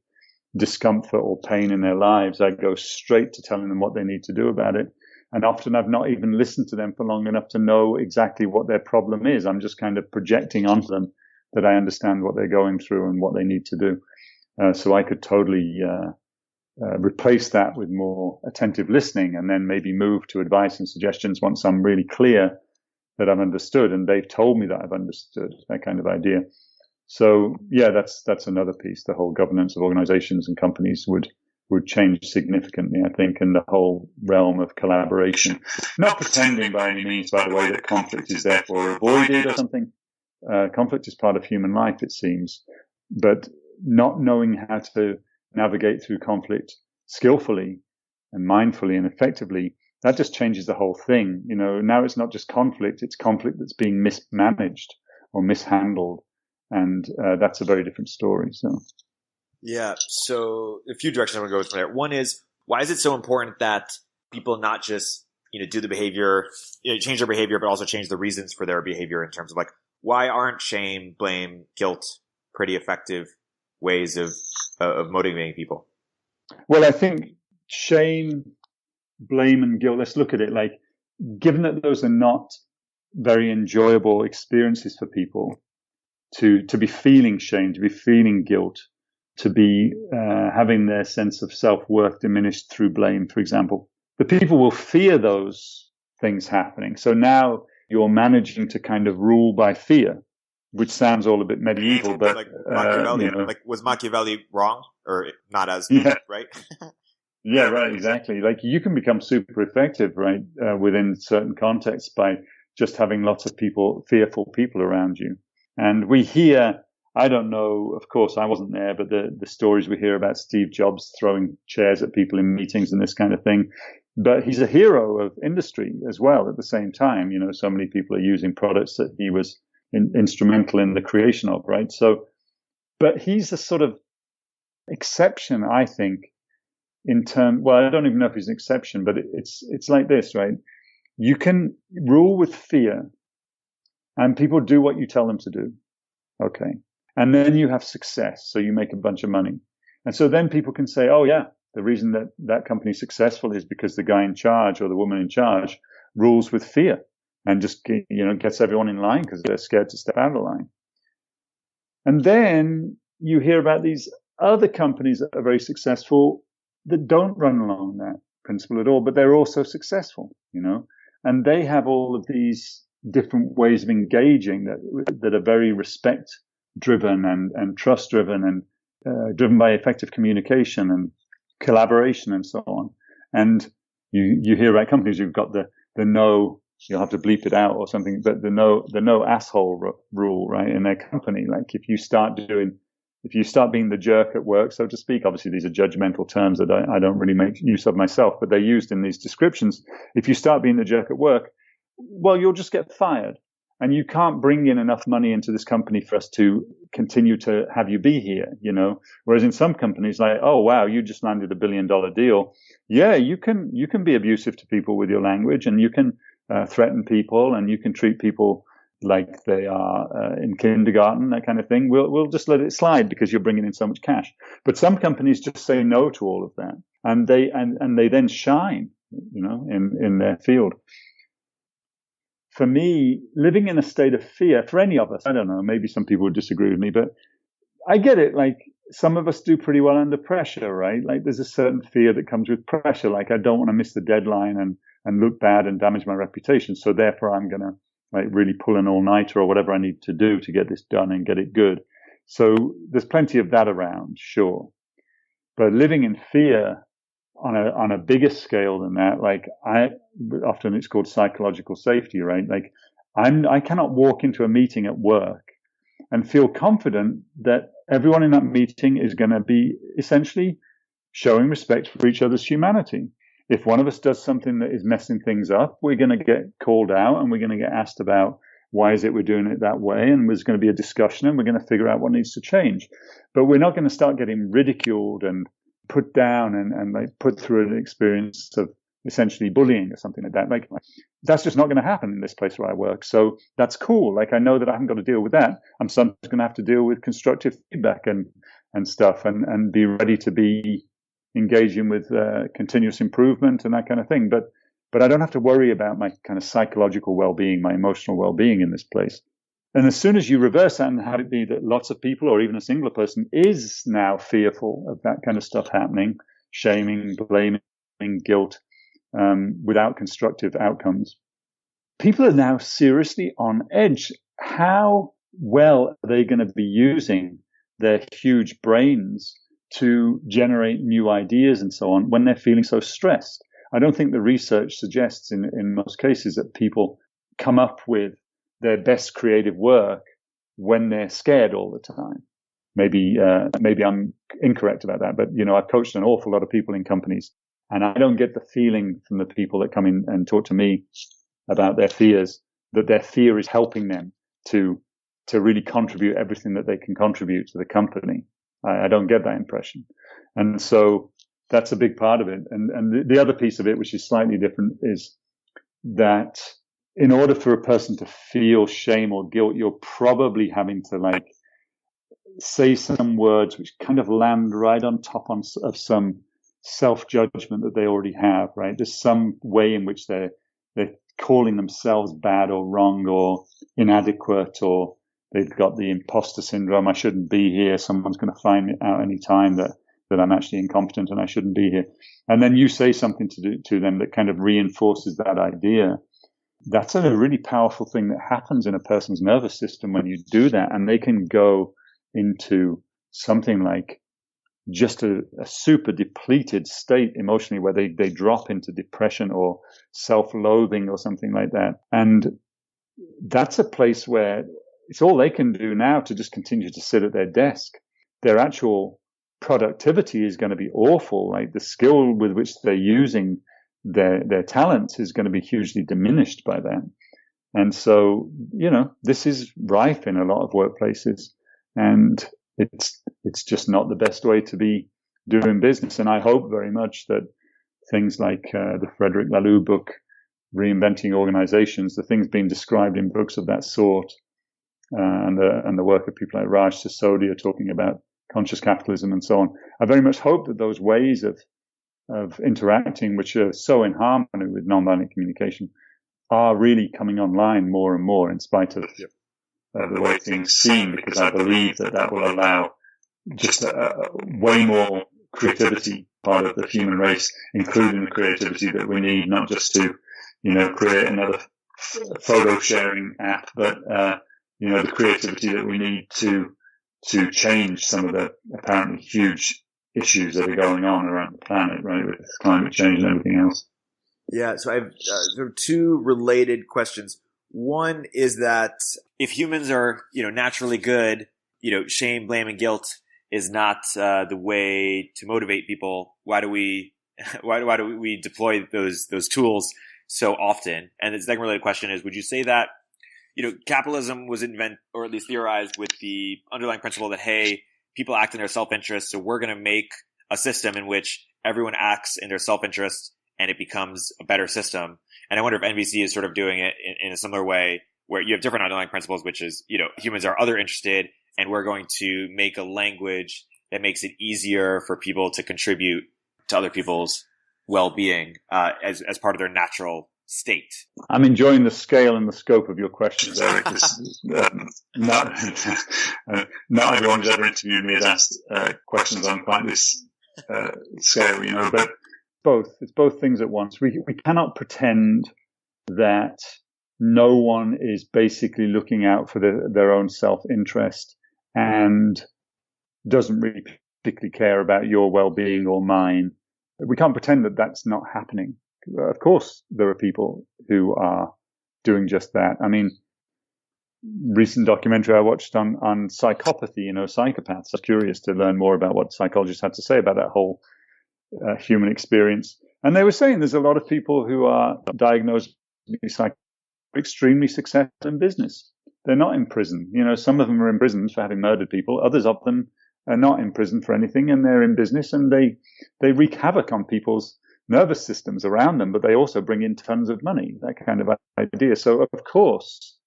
discomfort or pain in their lives, I go straight to telling them what they need to do about it. And often I've not even listened to them for long enough to know exactly what their problem is. I'm just kind of projecting onto them that I understand what they're going through and what they need to do. So I could totally replace that with more attentive listening, and then maybe move to advice and suggestions once I'm really clear that I've understood and they've told me that I've understood, that kind of idea. So yeah, that's another piece. The whole governance of organizations and companies would change significantly, I think, in the whole realm of collaboration. Not pretending by any means, by the way, that conflict is therefore avoided or something, Conflict is part of human life, it seems. But not knowing how to navigate through conflict skillfully and mindfully and effectively, that just changes the whole thing. Now it's not just conflict, it's conflict that's being mismanaged or mishandled. And that's a very different story. So, yeah. So a few directions I want to go from there. One is, why is it so important that people not just, do the behavior, change their behavior, but also change the reasons for their behavior in terms of like, why aren't shame, blame, guilt pretty effective ways of motivating people? Well, I think shame, blame, and guilt, let's look at it like, given that those are not very enjoyable experiences for people, to be feeling shame, to be feeling guilt, to be having their sense of self-worth diminished through blame, for example, the people will fear those things happening. So now you're managing to kind of rule by fear, which sounds all a bit medieval, but like Machiavelli, like, was Machiavelli wrong or not as right? Yeah, right, exactly. Like, you can become super effective, right, within certain contexts by just having lots of fearful people around you. And we hear, I don't know, of course, I wasn't there, but the stories we hear about Steve Jobs throwing chairs at people in meetings and this kind of thing. But he's a hero of industry as well at the same time. So many people are using products that he was instrumental in the creation of, right? So, but he's a sort of exception, I think, well, I don't even know if he's an exception, but it's like this, right? You can rule with fear and people do what you tell them to do. Okay. And then you have success. So you make a bunch of money. And so then people can say, oh yeah, the reason that company is successful is because the guy in charge or the woman in charge rules with fear and just, gets everyone in line because they're scared to step out of line. And then you hear about these other companies that are very successful that don't run along that principle at all, but they're also successful, and they have all of these different ways of engaging that are very respect driven and trust driven and driven by effective communication and collaboration and so on. And you hear about companies who've got the no, you'll have to bleep it out or something, but the no asshole rule, right, in their company. Like, if you start being the jerk at work, so to speak, obviously these are judgmental terms that I don't really make use of myself, but they're used in these descriptions. If you start being the jerk at work, well, you'll just get fired. And you can't bring in enough money into this company for us to continue to have you be here, Whereas in some companies, like, oh, wow, you just landed $1 billion deal. Yeah, you can be abusive to people with your language, and you can threaten people, and you can treat people like they are in kindergarten, that kind of thing. We'll just let it slide because you're bringing in so much cash. But some companies just say no to all of that, and they then shine, in their field. For me, living in a state of fear, for any of us, I don't know, maybe some people would disagree with me, but I get it. Like, some of us do pretty well under pressure, right? Like, there's a certain fear that comes with pressure. Like, I don't want to miss the deadline and look bad and damage my reputation. So therefore I'm going to really pull an all-nighter or whatever I need to do to get this done and get it good. So there's plenty of that around, sure. But living in fear on a bigger scale than that, like, often it's called psychological safety, right? Like, I cannot walk into a meeting at work and feel confident that everyone in that meeting is going to be essentially showing respect for each other's humanity. If one of us does something that is messing things up, we're going to get called out and we're going to get asked about why is it we're doing it that way, and there's going to be a discussion and we're going to figure out what needs to change. But we're not going to start getting ridiculed and put down and like put through an experience of essentially bullying or something like that. Like, that's just not going to happen in this place where I work. So that's cool. Like, I know that I haven't got to deal with that. I'm sometimes going to have to deal with constructive feedback and stuff and be ready to be engaging with continuous improvement and that kind of thing. But I don't have to worry about my kind of psychological well-being, my emotional well-being in this place. And as soon as you reverse that and have it be that lots of people or even a single person is now fearful of that kind of stuff happening, shaming, blaming, guilt, without constructive outcomes, people are now seriously on edge. How well are they going to be using their huge brains to generate new ideas and so on when they're feeling so stressed? I don't think the research suggests in most cases that people come up with their best creative work when they're scared all the time. Maybe I'm incorrect about that, but I've coached an awful lot of people in companies, and I don't get the feeling from the people that come in and talk to me about their fears that their fear is helping them to really contribute everything that they can contribute to the company. I don't get that impression, and so that's a big part of it. And the other piece of it, which is slightly different, is that in order for a person to feel shame or guilt, you're probably having to say some words which kind of land right on top of some self-judgment that they already have, right? There's some way in which they're calling themselves bad or wrong or inadequate, or they've got the imposter syndrome. I shouldn't be here. Someone's going to find out any time that I'm actually incompetent and I shouldn't be here. And then you say something to them that kind of reinforces that idea. That's a really powerful thing that happens in a person's nervous system when you do that. And they can go into something like just a super depleted state emotionally, where they drop into depression or self-loathing or something like that. And that's a place where it's all they can do now to just continue to sit at their desk. Their actual productivity is going to be awful. Like the skill with which they're using their talents is going to be hugely diminished by that. And so, this is rife in a lot of workplaces, and it's just not the best way to be doing business. And I hope very much that things like the Frederick Laloux book, Reinventing Organizations, the things being described in books of that sort, and the work of people like Raj Sisodia talking about conscious capitalism and so on. I very much hope that those ways of interacting, which are so in harmony with nonviolent communication, are really coming online more and more in spite of the way things seem, because I believe that will allow just way more creativity part of the human race, including the creativity that we need, not just to, create another photo sharing app, but, the creativity that we need to change some of the apparently huge issues that are going on around the planet, right, with climate change and everything else. Yeah, so I have sort of two related questions. One is that if humans are, naturally good, shame, blame, and guilt is not the way to motivate people. Why do we deploy those tools so often? And the second related question is, would you say that capitalism was invented, or at least theorized, with the underlying principle that, hey, people act in their self-interest, so we're going to make a system in which everyone acts in their self-interest and it becomes a better system. And I wonder if NVC is sort of doing it in a similar way, where you have different underlying principles, which is, humans are other interested, and we're going to make a language that makes it easier for people to contribute to other people's well-being as part of their natural state. I'm enjoying the scale and the scope of your questions, Erik. Not everyone who's ever interviewed me has asked questions on quite this scale, but it's both things at once. We cannot pretend that no one is basically looking out for their own self-interest and doesn't really particularly care about your well-being or mine. We can't pretend that that's not happening. Of course, there are people who are doing just that. I mean, recent documentary I watched on psychopathy, psychopaths. I was curious to learn more about what psychologists had to say about that whole human experience. And they were saying there's a lot of people who are diagnosed with extremely successful in business. They're not in prison. Some of them are in prison for having murdered people. Others of them are not in prison for anything, and they're in business, and they wreak havoc on people's nervous systems around them, but they also bring in tons of money, that kind of idea. So, of course,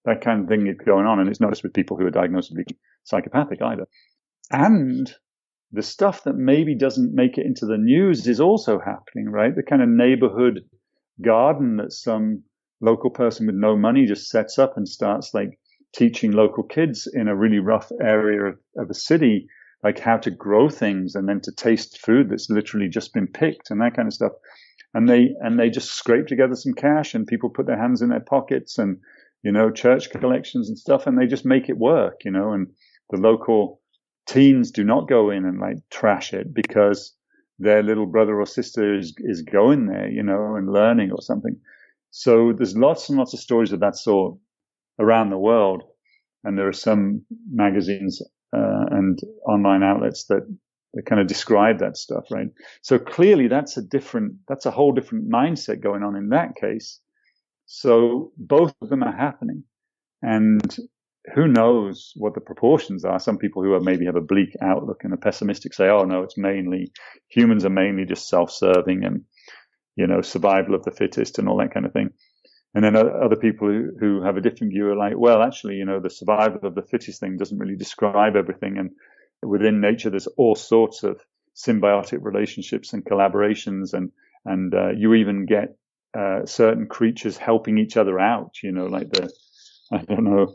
that kind of thing is going on, and it's not just with people who are diagnosed with being psychopathic either. And the stuff that maybe doesn't make it into the news is also happening, right? The kind of neighborhood garden that some local person with no money just sets up and starts teaching local kids in a really rough area of a city, how to grow things and then to taste food that's literally just been picked and that kind of stuff. And they just scrape together some cash, and people put their hands in their pockets, and, church collections and stuff, and they just make it work, and the local teens do not go in and trash it because their little brother or sister is going there, and learning or something. So there's lots and lots of stories of that sort around the world. And there are some magazines and online outlets that kind of describe that stuff, right? So clearly that's a whole different mindset going on in that case. So both of them are happening. And who knows what the proportions are? Some people who maybe have a bleak outlook and are pessimistic say, oh no, humans are mainly just self-serving and, survival of the fittest and all that kind of thing. And then other people who have a different view are like, well, actually, the survival of the fittest thing doesn't really describe everything. And within nature, there's all sorts of symbiotic relationships and collaborations. And you even get certain creatures helping each other out, like the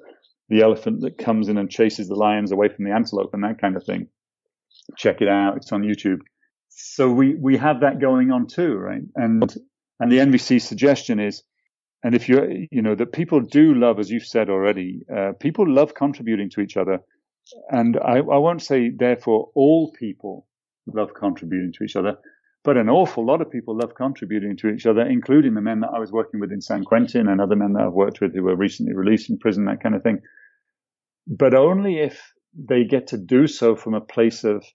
elephant that comes in and chases the lions away from the antelope and that kind of thing. Check it out. It's on YouTube. So we have that going on too, right? And the NVC suggestion is, and if that people do love, as you've said already, people love contributing to each other. And I won't say, therefore, all people love contributing to each other, but an awful lot of people love contributing to each other, including the men that I was working with in San Quentin and other men that I've worked with who were recently released from prison, that kind of thing. But only if they get to do so from a place of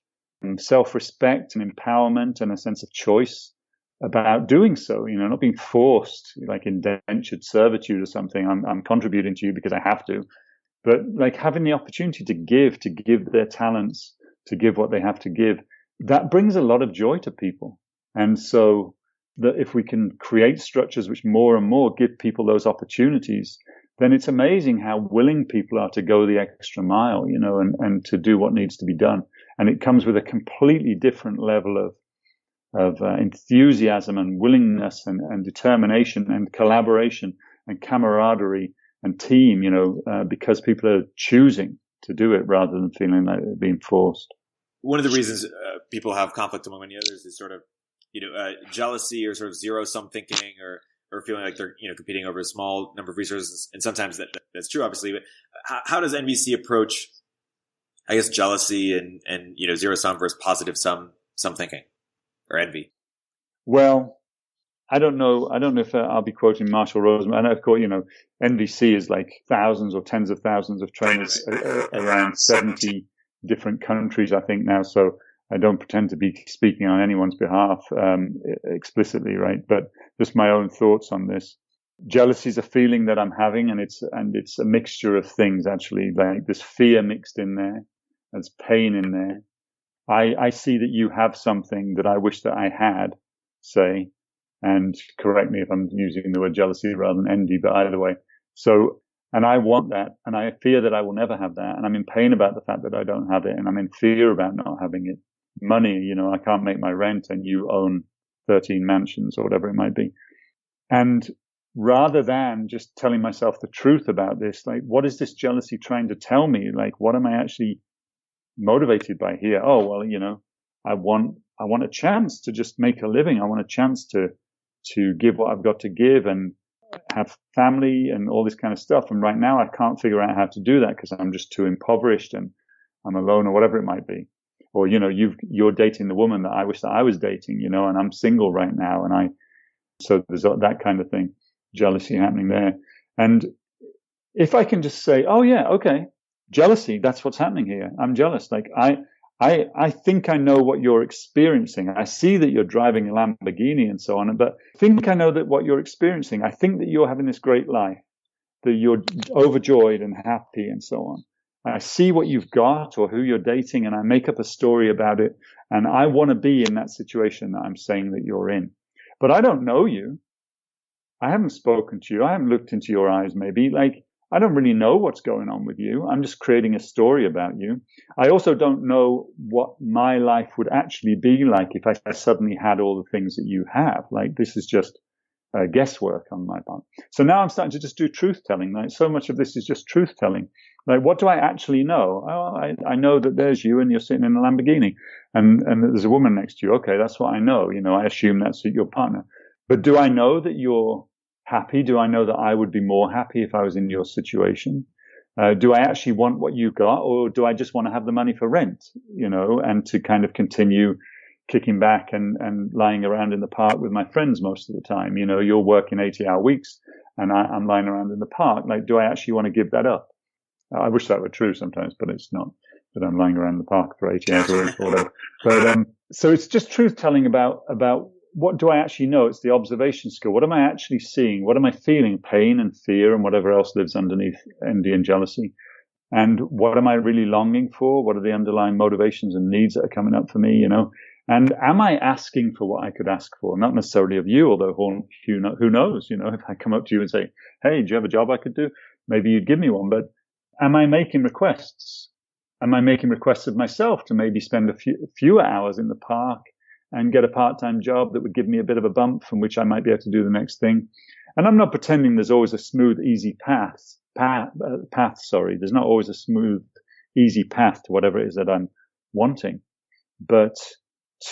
self-respect and empowerment and a sense of choice about doing so, not being forced, like indentured servitude or something. I'm contributing to you because I have to, but like having the opportunity to give their talents, to give what they have to give, that brings a lot of joy to people. And so that if we can create structures which more and more give people those opportunities, then it's amazing how willing people are to go the extra mile, and to do what needs to be done. And it comes with a completely different level of enthusiasm and willingness and determination and collaboration and camaraderie and team, because people are choosing to do it rather than feeling like they're being forced. One of the reasons people have conflict among many others is sort of, jealousy or sort of zero-sum thinking or feeling like they're, competing over a small number of resources. And sometimes that's true, obviously. But how does NVC approach, I guess, jealousy and zero-sum versus positive-sum thinking? Or envy? Well, I don't know if I'll be quoting Marshall Roseman. I know, of course, NVC is like thousands or tens of thousands of trainers around 70 different countries, I think now. So I don't pretend to be speaking on anyone's behalf explicitly, right? But just my own thoughts on this. Jealousy is a feeling that I'm having, and it's a mixture of things, actually. Like there's fear mixed in there, there's pain in there. I see that you have something that I wish that I had, say, and correct me if I'm using the word jealousy rather than envy, but either way. So, and I want that, and I fear that I will never have that, and I'm in pain about the fact that I don't have it, and I'm in fear about not having it. Money, I can't make my rent, and you own 13 mansions or whatever it might be. And rather than just telling myself the truth about this, like, what is this jealousy trying to tell me? Like, what am I actually motivated by here? Oh, well, I want a chance to just make a living. I want a chance to give what I've got to give and have family and all this kind of stuff. And right now I can't figure out how to do that because I'm just too impoverished and I'm alone or whatever it might be. Or, you're dating the woman that I wish that I was dating, and I'm single right now. So there's that kind of thing, jealousy happening there. And if I can just say, oh yeah, okay, jealousy, that's what's happening here. I'm jealous. Like I think I know what you're experiencing. I see that you're driving a Lamborghini and so on, but I think I know that what you're experiencing. I think that you're having this great life, that you're overjoyed and happy and so on. I see what you've got or who you're dating, and I make up a story about it. And I want to be in that situation that I'm saying that you're in. But I don't know you. I haven't spoken to you. I haven't looked into your eyes, maybe. Like, I don't really know what's going on with you. I'm just creating a story about you. I also don't know what my life would actually be like if I suddenly had all the things that you have. Like, this is just guesswork on my part. So now I'm starting to just do truth telling. Like, so much of this is just truth telling. Like, what do I actually know? Oh, I know that there's you and you're sitting in a Lamborghini and there's a woman next to you. Okay, that's what I know. I assume that's your partner. But do I know that you're happy? Do I know that I would be more happy if I was in your situation? Do I actually want what you got, or do I just want to have the money for rent, and to kind of continue kicking back and lying around in the park with my friends most of the time? You're working 80-hour weeks and I'm lying around in the park. Like, do I actually want to give that up? I wish that were true sometimes, but it's not, that I'm lying around the park for 80 hours a week or whatever. But, so it's just truth telling about what do I actually know? It's the observation skill. What am I actually seeing? What am I feeling? Pain and fear and whatever else lives underneath envy and jealousy. And what am I really longing for? What are the underlying motivations and needs that are coming up for me, you know? And am I asking for what I could ask for? Not necessarily of you, although who knows, you know, if I come up to you and say, hey, do you have a job I could do? Maybe you'd give me one. But am I making requests? Am I making requests of myself to maybe spend fewer hours in the park and get a part-time job that would give me a bit of a bump from which I might be able to do the next thing? And I'm not pretending there's always a smooth, easy path. There's not always a smooth, easy path to whatever it is that I'm wanting. But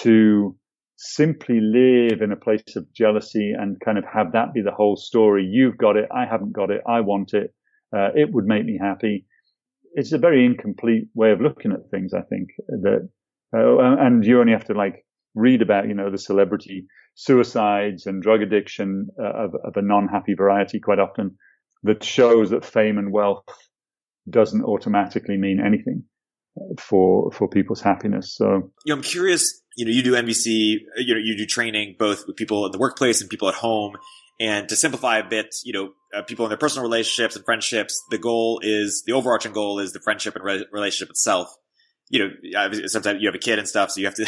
to simply live in a place of jealousy and kind of have that be the whole story. You've got it. I haven't got it. I want it. It would make me happy. It's a very incomplete way of looking at things, I think, that, and you only have to like read about, you know, the celebrity suicides and drug addiction of a non-happy variety quite often, that shows that fame and wealth doesn't automatically mean anything for people's happiness. So, you know, I'm curious, you know, you do NVC, you know, you do training both with people in the workplace and people at home. And to simplify a bit, you know, people in their personal relationships and friendships, the overarching goal is the friendship and relationship itself. You know, sometimes you have a kid and stuff, so you have to,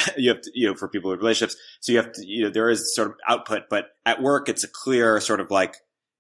you know, for people with relationships, so you have to, you know, there is sort of output, but at work, it's a clear sort of like,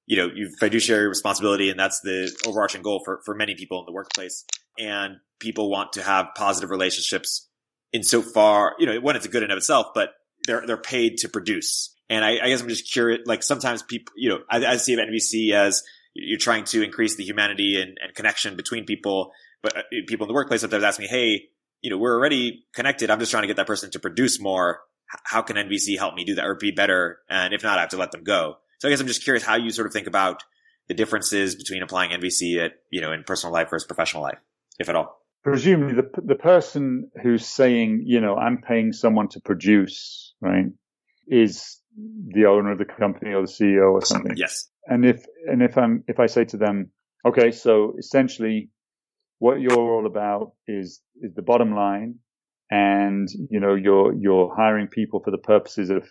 you know, you fiduciary responsibility, and that's the overarching goal for many people in the workplace. And people want to have positive relationships insofar, you know, when it's good in of itself, but they're paid to produce. And I guess I'm just curious, like sometimes people, you know, I see NVC as you're trying to increase the humanity and connection between people, but people in the workplace sometimes ask me, hey, you know, we're already connected. I'm just trying to get that person to produce more. How can NVC help me do that or be better? And if not, I have to let them go. So I guess I'm just curious how you sort of think about the differences between applying NVC at, you know, in personal life versus professional life, if at all. Presumably the person who's saying, you know, I'm paying someone to produce, right, is the owner of the company or the CEO or something. Yes. And if I say to them, okay, so essentially what you're all about is the bottom line, and you know you're hiring people for the purposes of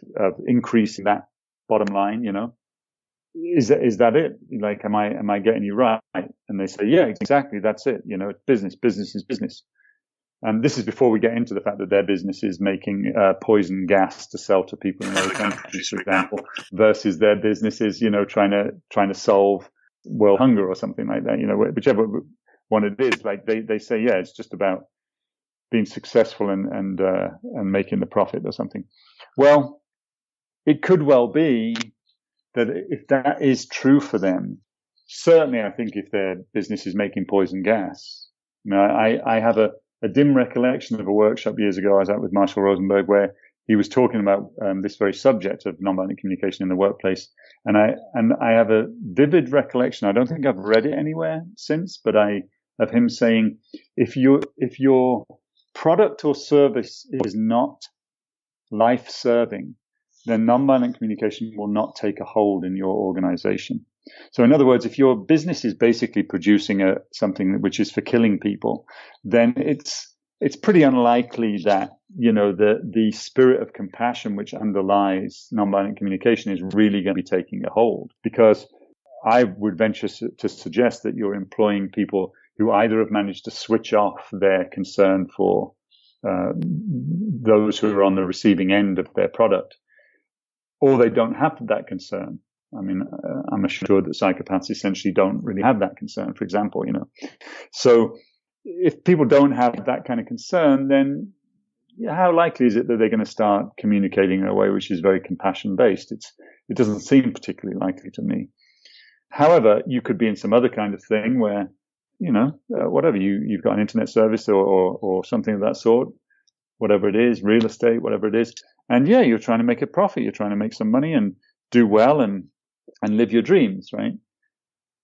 increasing that bottom line, you know, is that it? Like, am I getting you right? And they say, yeah, exactly, that's it. You know, it's business is business. And this is before we get into the fact that their business is making poison gas to sell to people in other countries, for example, versus their business is, you know, trying to solve world hunger or something like that. You know, whichever one it is, like they say, yeah, it's just about being successful and making the profit or something. Well, it could well be that if that is true for them, certainly I think if their business is making poison gas, you know, I have a dim recollection of a workshop years ago I was at with Marshall Rosenberg where he was talking about this very subject of nonviolent communication in the workplace. And I have a vivid recollection. I don't think I've read it anywhere since, but of him saying, if your product or service is not life-serving, then nonviolent communication will not take a hold in your organization. So in other words, if your business is basically producing something which is for killing people, then it's pretty unlikely that, you know, the spirit of compassion which underlies nonviolent communication is really going to be taking a hold, because I would venture to suggest that you're employing people who either have managed to switch off their concern for those who are on the receiving end of their product, or they don't have that concern. I mean, I'm assured that psychopaths essentially don't really have that concern, for example, you know. So if people don't have that kind of concern, then how likely is it that they're going to start communicating in a way which is very compassion-based? It doesn't seem particularly likely to me. However, you could be in some other kind of thing where, you know, whatever, you've got an internet service or something of that sort, whatever it is, real estate, whatever it is. And yeah, you're trying to make a profit. You're trying to make some money and do well and live your dreams, right?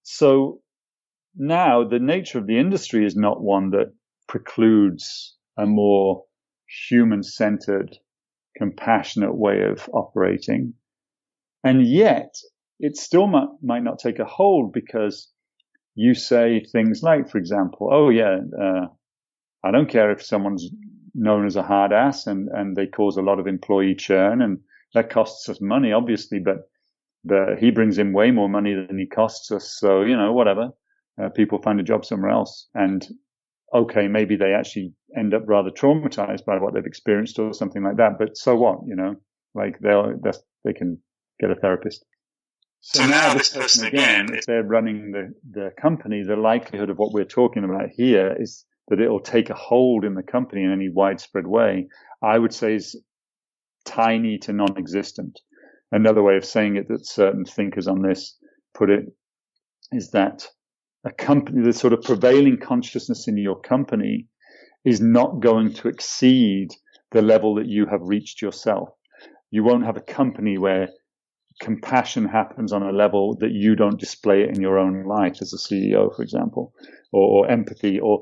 So now the nature of the industry is not one that precludes a more human-centered, compassionate way of operating. And yet it still might not take a hold, because you say things like, for example, oh yeah, I don't care if someone's known as a hard ass and they cause a lot of employee churn, and that costs us money, obviously, but he brings in way more money than he costs us. So, whatever. People find a job somewhere else. And okay, maybe they actually end up rather traumatized by what they've experienced or something like that. But so what, like they can get a therapist. So now this person again, if they're running the company, the likelihood of what we're talking about here is that it'll take a hold in the company in any widespread way, I would say is tiny to non-existent. Another way of saying it that certain thinkers on this put it is that a company, the sort of prevailing consciousness in your company is not going to exceed the level that you have reached yourself. You won't have a company where compassion happens on a level that you don't display it in your own life as a CEO, for example, or empathy, or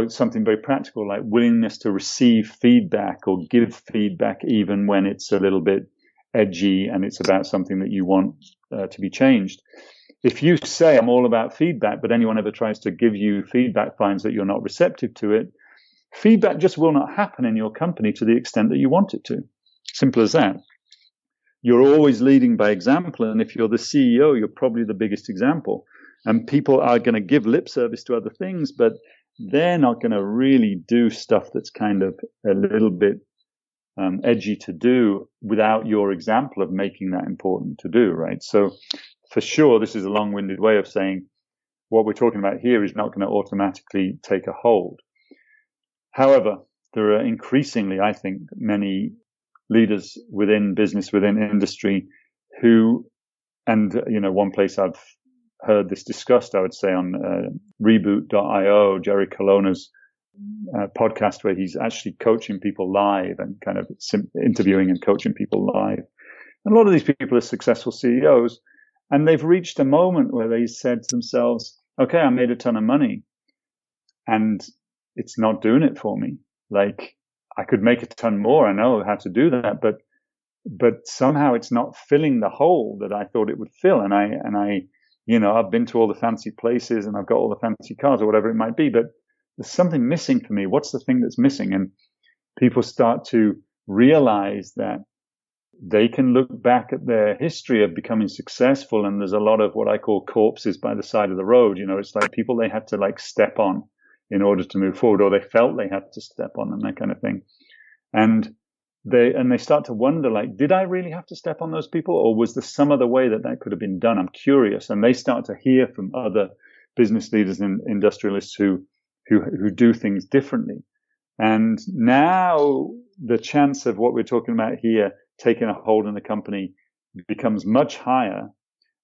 something very practical like willingness to receive feedback or give feedback even when it's a little bit edgy and it's about something that you want to be changed. If you say, I'm all about feedback, but anyone ever tries to give you feedback finds that you're not receptive to it, feedback just will not happen in your company to the extent that you want it to. Simple as that. You're always leading by example. And if you're the CEO, you're probably the biggest example. And people are going to give lip service to other things, but they're not going to really do stuff that's kind of a little bit edgy to do without your example of making that important to do, right? So for sure, this is a long-winded way of saying what we're talking about here is not going to automatically take a hold. However, there are increasingly, I think, many leaders within business, within industry who, and, one place I've heard this discussed, I would say on reboot.io, Jerry Colonna's podcast, where he's actually coaching people live and kind of interviewing and coaching people live. And a lot of these people are successful CEOs, and they've reached a moment where they said to themselves, okay, I made a ton of money and it's not doing it for me. Like, I could make a ton more. I know how to do that, but somehow it's not filling the hole that I thought it would fill. And I've been to all the fancy places and I've got all the fancy cars or whatever it might be, but there's something missing for me. What's the thing that's missing? And people start to realize that they can look back at their history of becoming successful, and there's a lot of what I call corpses by the side of the road. It's like people they had to like step on in order to move forward, or they felt they had to step on them, that kind of thing. And they start to wonder, like, did I really have to step on those people, or was there some other way that could have been done? I'm curious. And they start to hear from other business leaders and industrialists who do things differently. And now the chance of what we're talking about here taking a hold in the company becomes much higher.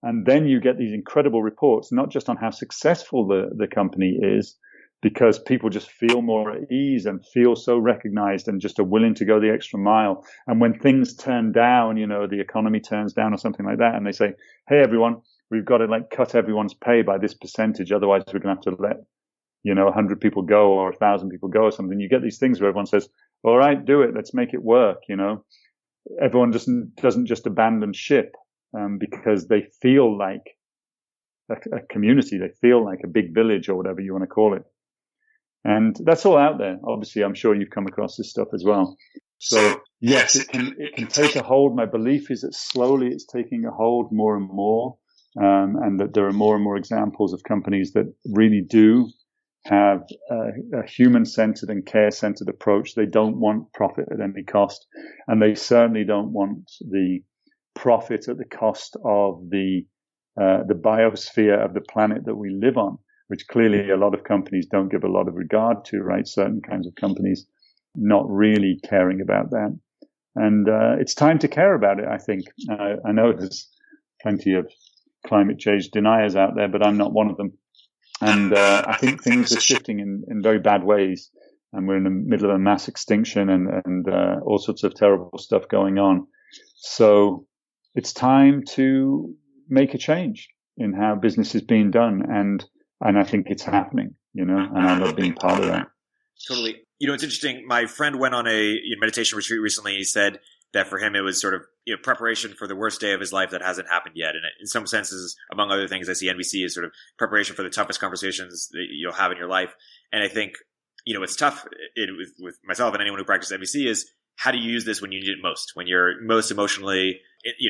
And then you get these incredible reports, not just on how successful the company is, because people just feel more at ease and feel so recognized and just are willing to go the extra mile. And when things turn down, the economy turns down or something like that, and they say, hey, everyone, we've got to like cut everyone's pay by this percentage. Otherwise, we're going to have to let 100 people go or 1,000 people go or something. You get these things where everyone says, all right, do it. Let's make it work. Everyone doesn't just abandon ship because they feel like a community. They feel like a big village or whatever you want to call it. And that's all out there. Obviously, I'm sure you've come across this stuff as well. So yes, it can take a hold. My belief is that slowly it's taking a hold more and more, and that there are more and more examples of companies that really do have a human-centered and care-centered approach. They don't want profit at any cost, and they certainly don't want the profit at the cost of the biosphere of the planet that we live on, which clearly a lot of companies don't give a lot of regard to, right? Certain kinds of companies not really caring about that. And it's time to care about it, I think. I know there's plenty of climate change deniers out there, but I'm not one of them. And I think things are shifting in very bad ways, and we're in the middle of a mass extinction and all sorts of terrible stuff going on. So it's time to make a change in how business is being done, and I think it's happening, and I love being part of that. Totally. It's interesting. My friend went on a meditation retreat recently. He said that for him it was sort of preparation for the worst day of his life that hasn't happened yet. And in some senses, among other things, I see NVC as sort of preparation for the toughest conversations that you'll have in your life. And I think it's tough with myself and anyone who practices NVC is how do you use this when you need it most, when you're most emotionally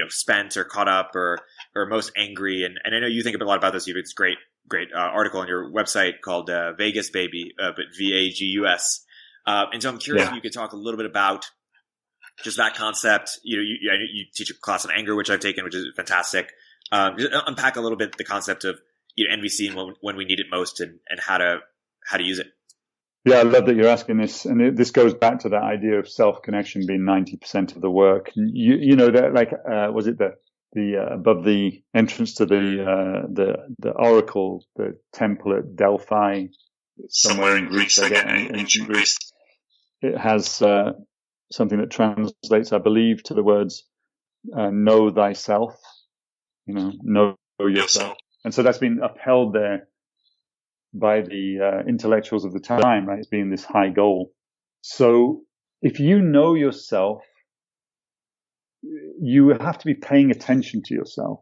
spent or caught up or most angry. And I know you think a lot about this. You have this great article on your website called Vegas Baby, but VAGUS. And so I'm curious if you could talk a little bit about just that concept. You teach a class on anger, which I've taken, which is fantastic. Just unpack a little bit the concept of NVC and when we need it most and how to use it. Yeah, I love that you're asking this, and this goes back to that idea of self-connection being 90% of the work. You know that, like, was it the above the entrance to the oracle, the temple at Delphi, somewhere in Greece, ancient Greece. It has something that translates, I believe, to the words "know thyself." Know yourself, and so that's been upheld there by the intellectuals of the time, right? It's being this high goal. So if you know yourself, you have to be paying attention to yourself.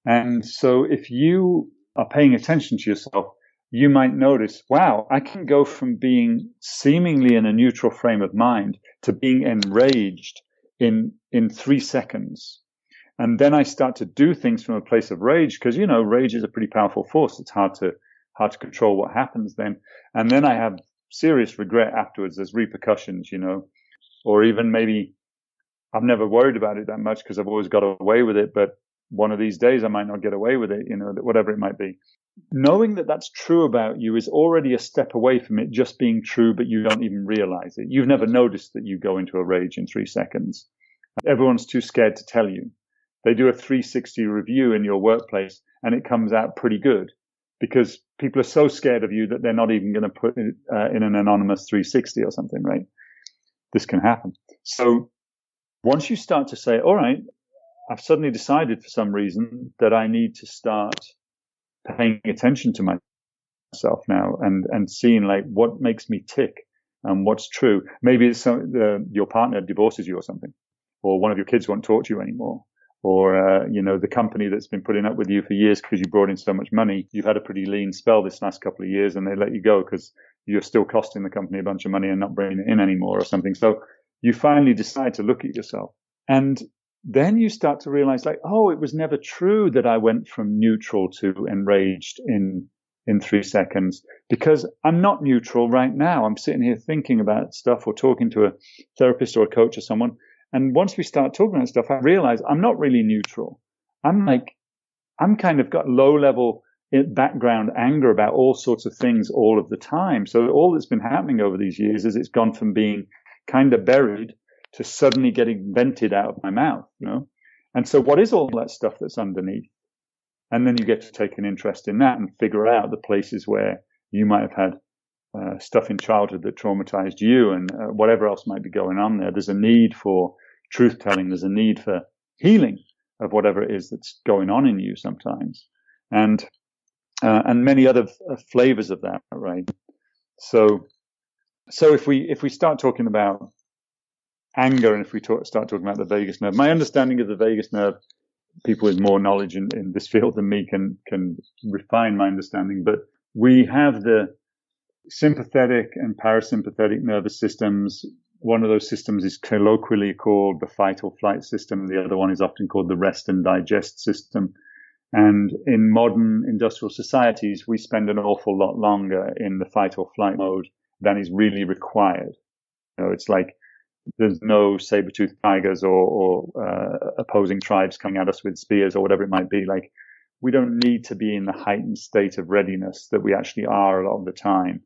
And so if you are paying attention to yourself, you might notice, wow, I can go from being seemingly in a neutral frame of mind to being enraged in 3 seconds. And then I start to do things from a place of rage because, rage is a pretty powerful force. It's hard to control what happens then. And then I have serious regret afterwards. There's repercussions, or even maybe I've never worried about it that much because I've always got away with it. But one of these days I might not get away with it, whatever it might be. Knowing that that's true about you is already a step away from it just being true, but you don't even realize it. You've never noticed that you go into a rage in 3 seconds. Everyone's too scared to tell you. They do a 360 review in your workplace and it comes out pretty good because people are so scared of you that they're not even going to put it in an anonymous 360 or something, right? This can happen. So once you start to say, all right, I've suddenly decided for some reason that I need to start paying attention to myself now and seeing like what makes me tick and what's true. Maybe it's your partner divorces you or something, or one of your kids won't talk to you anymore. Or, the company that's been putting up with you for years because you brought in so much money, you've had a pretty lean spell this last couple of years and they let you go because you're still costing the company a bunch of money and not bringing it in anymore or something. So you finally decide to look at yourself. And then you start to realize like, oh, it was never true that I went from neutral to enraged in 3 seconds because I'm not neutral right now. I'm sitting here thinking about stuff or talking to a therapist or a coach or someone. And once we start talking about stuff, I realize I'm not really neutral. I'm kind of got low level background anger about all sorts of things all of the time. So all that's been happening over these years is it's gone from being kind of buried to suddenly getting vented out of my mouth, And so what is all that stuff that's underneath? And then you get to take an interest in that and figure out the places where you might have had stuff in childhood that traumatized you and whatever else might be going on there. There's a need for truth telling. There's a need for healing of whatever it is that's going on in you sometimes. And many other flavors of that, right? So if we start talking about anger and if we start talking about the vagus nerve, my understanding of the vagus nerve, people with more knowledge in this field than me can refine my understanding, but we have the sympathetic and parasympathetic nervous systems. One of those systems is colloquially called the fight or flight system. The other one is often called the rest and digest system. And in modern industrial societies, we spend an awful lot longer in the fight or flight mode than is really required. It's like there's no saber-toothed tigers or opposing tribes coming at us with spears or whatever it might be. Like, we don't need to be in the heightened state of readiness that we actually are a lot of the time.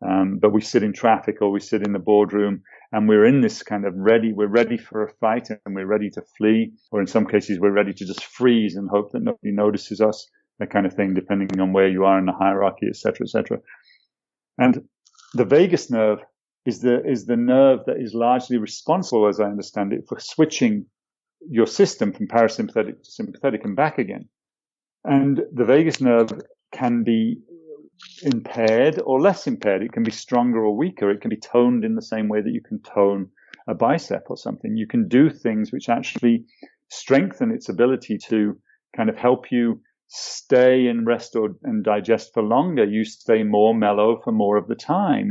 But we sit in traffic or we sit in the boardroom and we're in this kind of we're ready for a fight and we're ready to flee, or in some cases we're ready to just freeze and hope that nobody notices us, that kind of thing, depending on where you are in the hierarchy, et cetera, et cetera. And the vagus nerve is the nerve that is largely responsible, as I understand it, for switching your system from parasympathetic to sympathetic and back again. And the vagus nerve can be impaired or less impaired. It can be stronger or weaker. It can be toned in the same way that you can tone a bicep or something. You can do things which actually strengthen its ability to kind of help you stay in rest and digest for longer. You stay more mellow for more of the time.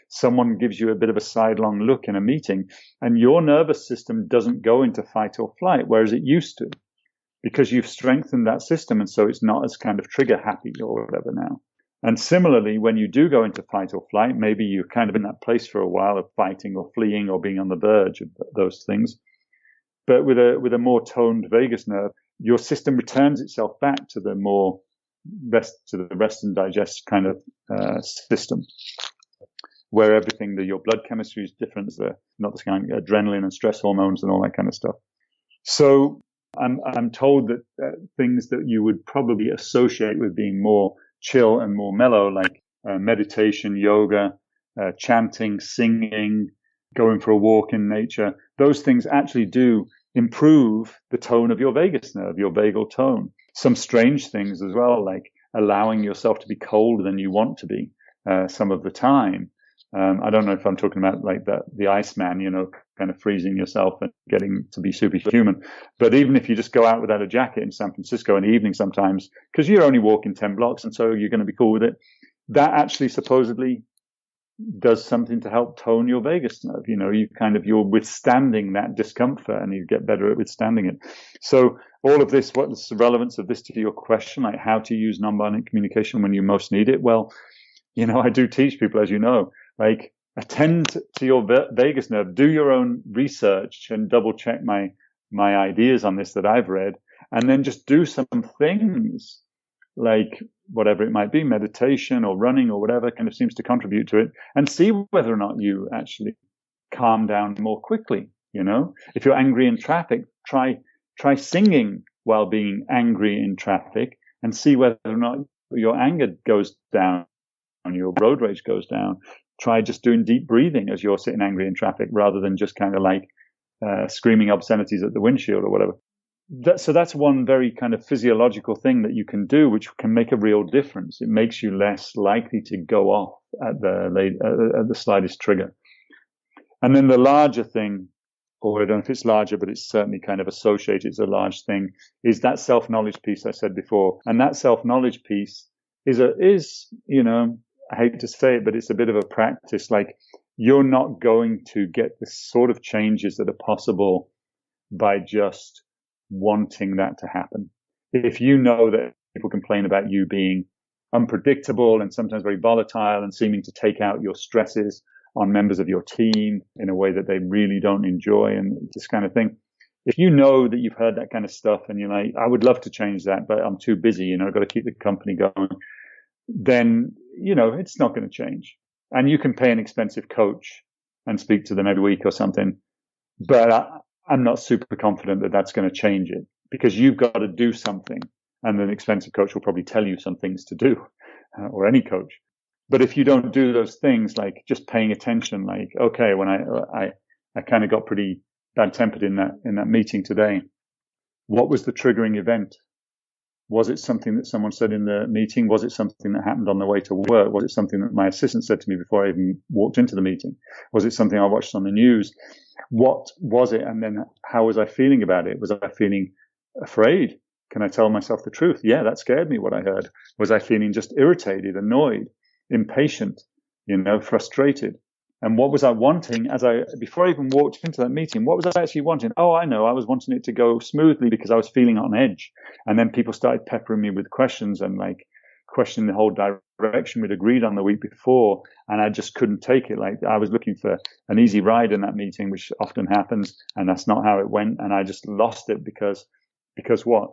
Someone gives you a bit of a sidelong look in a meeting and your nervous system doesn't go into fight or flight, whereas it used to, because you've strengthened that system. And so it's not as kind of trigger happy or whatever now. And similarly, when you do go into fight or flight, maybe you're kind of in that place for a while of fighting or fleeing or being on the verge of those things. But with a more toned vagus nerve, your system returns itself back to the more rest and digest kind of system, where everything, your blood chemistry is different, not the kind of adrenaline and stress hormones and all that kind of stuff. So I'm told that things that you would probably associate with being more chill and more mellow, like meditation, yoga, chanting, singing, going for a walk in nature, those things actually do improve the tone of your vagus nerve, your vagal tone. Some strange things as well, like allowing yourself to be colder than you want to be some of the time. I don't know if I'm talking about like the Iceman, kind of freezing yourself and getting to be superhuman. But even if you just go out without a jacket in San Francisco in the evening sometimes, because you're only walking 10 blocks and so you're going to be cool with it, that actually supposedly does something to help tone your vagus nerve. You're withstanding that discomfort and you get better at withstanding it. So all of this, what's the relevance of this to your question, like how to use nonviolent communication when you most need it? Well, I do teach people, as you know, like attend to your vagus nerve, do your own research and double check my ideas on this that I've read, and then just do some things like whatever it might be, meditation or running or whatever kind of seems to contribute to it, and see whether or not you actually calm down more quickly. If you're angry in traffic, try singing while being angry in traffic and see whether or not your anger goes down, your road rage goes down. Try just doing deep breathing as you're sitting angry in traffic rather than just kind of like screaming obscenities at the windshield or whatever. So that's one very kind of physiological thing that you can do, which can make a real difference. It makes you less likely to go off at the slightest trigger. And then the larger thing, or I don't know if it's larger, but it's certainly kind of associated as a large thing, is that self-knowledge piece I said before. And that self-knowledge piece is I hate to say it, but it's a bit of a practice. Like, you're not going to get the sort of changes that are possible by just wanting that to happen. If you know that people complain about you being unpredictable and sometimes very volatile and seeming to take out your stresses on members of your team in a way that they really don't enjoy and this kind of thing, if you know that you've heard that kind of stuff and you're like, I would love to change that, but I'm too busy, I've got to keep the company going, then, it's not going to change. And you can pay an expensive coach and speak to them every week or something, but I'm not super confident that that's going to change it, because you've got to do something, and an expensive coach will probably tell you some things to do, or any coach. But if you don't do those things, like just paying attention, like, okay, when I kind of got pretty bad-tempered in that meeting today, what was the triggering event? Was it something that someone said in the meeting? Was it something that happened on the way to work? Was it something that my assistant said to me before I even walked into the meeting? Was it something I watched on the news? What was it? And then how was I feeling about it? Was I feeling afraid? Can I tell myself the truth? Yeah, that scared me, what I heard. Was I feeling just irritated, annoyed, impatient, frustrated? And what was I wanting before I even walked into that meeting? What was I actually wanting? Oh, I know. I was wanting it to go smoothly because I was feeling on edge. And then people started peppering me with questions and like questioning the whole direction we'd agreed on the week before. And I just couldn't take it. Like, I was looking for an easy ride in that meeting, which often happens. And that's not how it went. And I just lost it because what?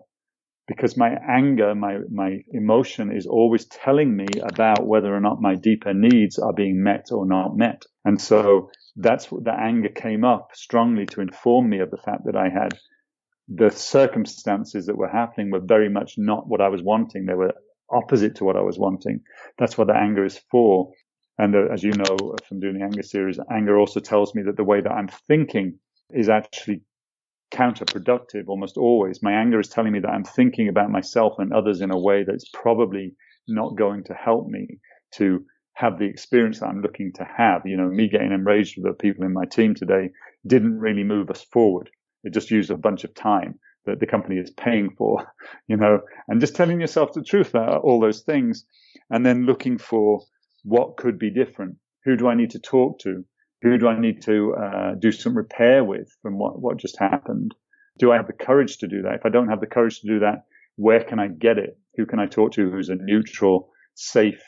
Because my anger, my emotion is always telling me about whether or not my deeper needs are being met or not met. And so that's what the anger came up strongly to inform me of the fact that I had the circumstances that were happening were very much not what I was wanting. They were opposite to what I was wanting. That's what the anger is for. And as you know from doing the anger series, anger also tells me that the way that I'm thinking is actually counterproductive almost always. My anger is telling me that I'm thinking about myself and others in a way that's probably not going to help me have the experience that I'm looking to have. Me getting enraged with the people in my team today didn't really move us forward. It just used a bunch of time that the company is paying for, and just telling yourself the truth about all those things, and then looking for what could be different. Who do I need to talk to? Who do I need to do some repair with from what just happened? Do I have the courage to do that? If I don't have the courage to do that, where can I get it? Who can I talk to who's a neutral, safe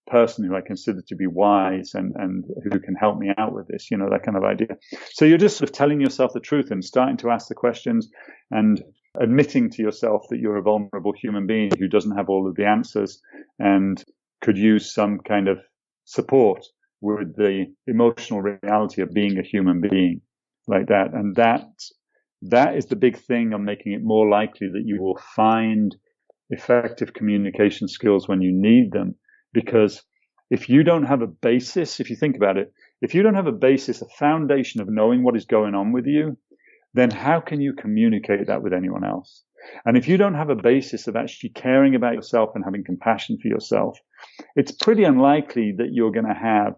person who I consider to be wise and who can help me out with this, that kind of idea. So you're just sort of telling yourself the truth and starting to ask the questions and admitting to yourself that you're a vulnerable human being who doesn't have all of the answers and could use some kind of support with the emotional reality of being a human being like that. And that is the big thing on making it more likely that you will find effective communication skills when you need them. Because if you don't have a basis, if you think about it, if you don't have a basis, a foundation of knowing what is going on with you, then how can you communicate that with anyone else? And if you don't have a basis of actually caring about yourself and having compassion for yourself, it's pretty unlikely that you're going to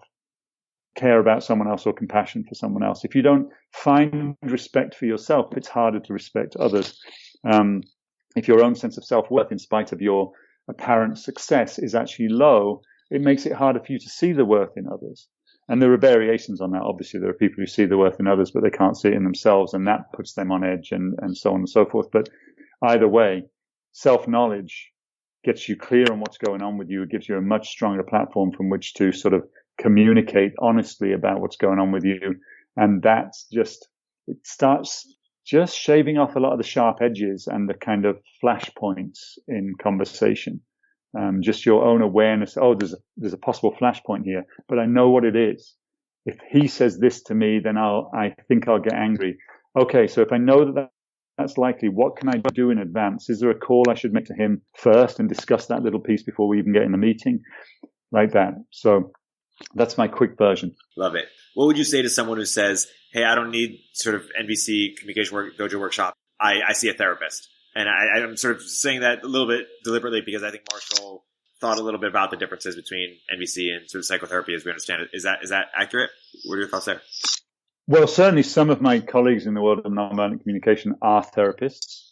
care about someone else or compassion for someone else. If you don't find respect for yourself, it's harder to respect others. If your own sense of self-worth, in spite of your apparent success, is actually low, it makes it harder for you to see the worth in others. And there are variations on that. Obviously, there are people who see the worth in others, but they can't see it in themselves, and that puts them on edge and so on and so forth. But either way, self-knowledge gets you clear on what's going on with you. It gives you a much stronger platform from which to sort of communicate honestly about what's going on with you. And it starts just shaving off a lot of the sharp edges and the kind of flashpoints in conversation. Just your own awareness. Oh, there's a possible flashpoint here, but I know what it is. If he says this to me, then I think I'll get angry. Okay, so if I know that's likely, what can I do in advance? Is there a call I should make to him first and discuss that little piece before we even get in the meeting? Like that. So that's my quick version. Love it. What would you say to someone who says, hey, I don't need sort of NVC Communication Dojo workshop. I see a therapist. And I'm sort of saying that a little bit deliberately because I think Marshall thought a little bit about the differences between NVC and sort of psychotherapy as we understand it. Is that accurate? What are your thoughts there? Well, certainly some of my colleagues in the world of nonviolent communication are therapists.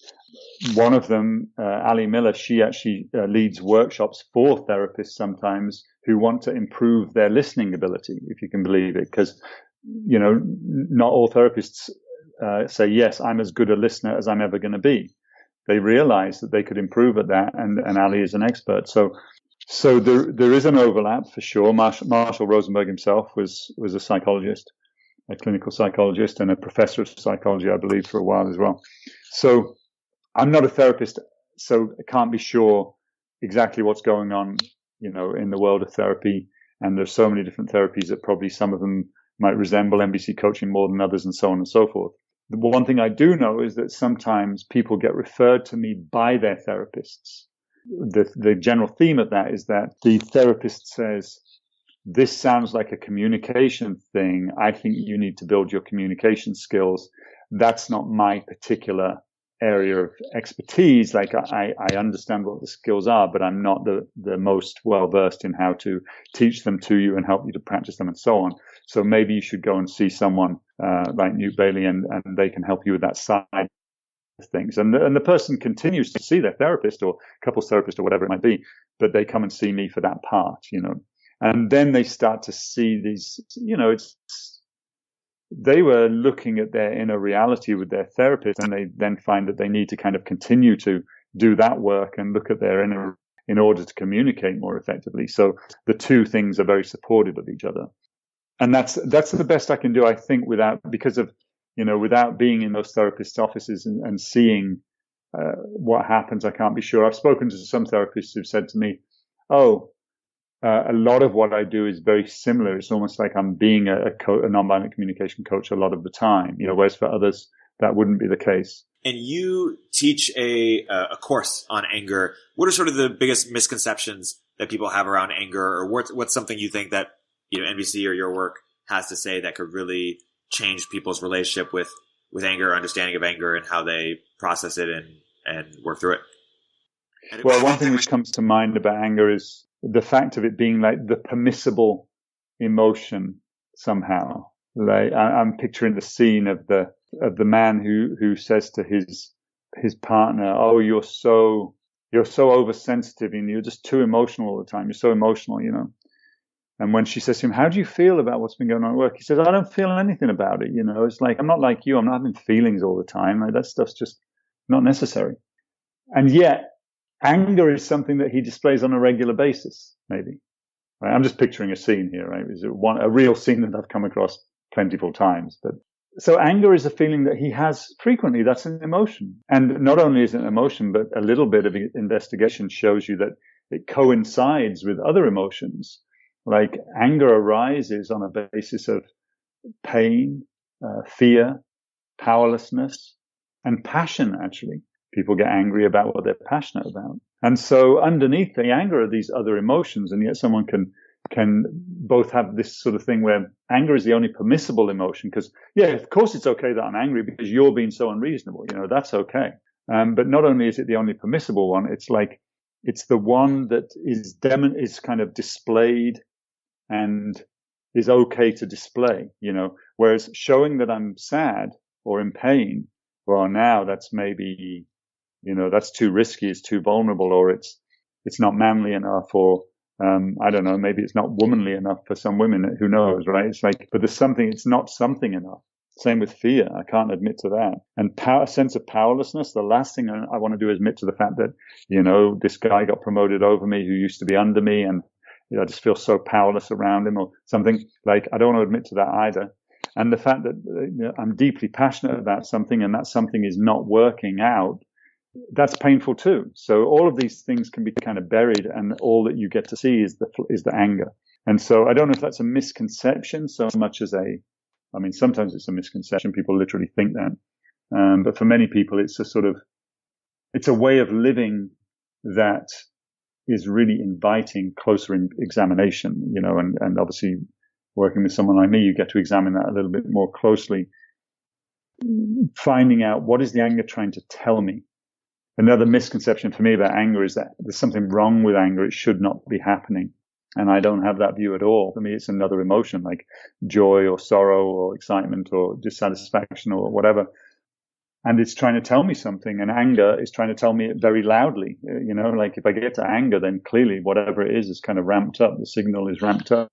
One of them, Ali Miller, she actually leads workshops for therapists sometimes who want to improve their listening ability, if you can believe it. Because, not all therapists say, yes, I'm as good a listener as I'm ever going to be. They realize that they could improve at that, and Ali is an expert. So there is an overlap for sure. Marshall Rosenberg himself was a psychologist, a clinical psychologist, and a professor of psychology, I believe, for a while as well. So I'm not a therapist, so I can't be sure exactly what's going on, in the world of therapy. And there's so many different therapies that probably some of them might resemble NVC coaching more than others, and so on and so forth. The one thing I do know is that sometimes people get referred to me by their therapists. The general theme of that is that the therapist says, this sounds like a communication thing. I think you need to build your communication skills. That's not my particular area of expertise. Like I understand what the skills are, but I'm not the most well versed in how to teach them to you and help you to practice them and so on. So maybe you should go and see someone like Newt Bailey and they can help you with that side of things. And the person continues to see their therapist or couples therapist or whatever it might be, but they come and see me for that part, And then they start to see these, they were looking at their inner reality with their therapist, and they then find that they need to kind of continue to do that work and look at their inner in order to communicate more effectively. So the two things are very supportive of each other. And that's the best I can do, I think, without being in those therapists' offices and seeing what happens. I can't be sure. I've spoken to some therapists who've said to me, a lot of what I do is very similar. It's almost like I'm being a nonviolent communication coach a lot of the time, whereas for others, that wouldn't be the case. And you teach a course on anger. What are sort of the biggest misconceptions that people have around anger, or what's something you think that NVC or your work has to say that could really change people's relationship with anger, understanding of anger, and how they process it and work through it? Well, one thing which comes to mind about anger is the fact of it being like the permissible emotion somehow. Like I'm picturing the scene of the man who says to his partner, "Oh, you're so oversensitive and you're just too emotional all the time. You're so emotional, you know." And when she says to him, "How do you feel about what's been going on at work?" He says, "I don't feel anything about it. You know, it's like, I'm not like you. I'm not having feelings all the time. Like, that stuff's just not necessary." And yet anger is something that he displays on a regular basis, maybe. Right? I'm just picturing a scene here, right? It's a real scene that I've come across plentiful times. But so anger is a feeling that he has frequently. That's an emotion. And not only is it an emotion, but a little bit of investigation shows you that it coincides with other emotions. Like anger arises on a basis of pain, fear, powerlessness, and passion, actually. People get angry about what they're passionate about. And so underneath the anger are these other emotions, and yet someone can both have this sort of thing where anger is the only permissible emotion, because, yeah, of course it's okay that I'm angry because you're being so unreasonable. You know, that's okay. But not only is it the only permissible one, it's like it's the one that is kind of displayed and is okay to display, you know, whereas showing that I'm sad or in pain, well, now that's maybe, you know, that's too risky, it's too vulnerable, or it's not manly enough, or I don't know, maybe it's not womanly enough for some women, who knows, right? It's like, but there's something, it's not something enough. Same with fear. I can't admit to that. And a sense of powerlessness, the last thing I want to do is admit to the fact that, you know, this guy got promoted over me who used to be under me, and you know, I just feel so powerless around him or something. Like, I don't want to admit to that either. And the fact that, you know, I'm deeply passionate about something and that something is not working out, that's painful too. So all of these things can be kind of buried, and all that you get to see is the anger. And so I don't know if that's a misconception so much as I mean, sometimes it's a misconception. People literally think that. But for many people, it's a way of living that is really inviting closer examination, you know, and obviously working with someone like me, you get to examine that a little bit more closely, finding out what is the anger trying to tell me. Another misconception for me about anger is that there's something wrong with anger. It should not be happening. And I don't have that view at all. For me, it's another emotion like joy or sorrow or excitement or dissatisfaction or whatever. And it's trying to tell me something. And anger is trying to tell me it very loudly. You know, like if I get to anger, then clearly whatever it is kind of ramped up. The signal is ramped up.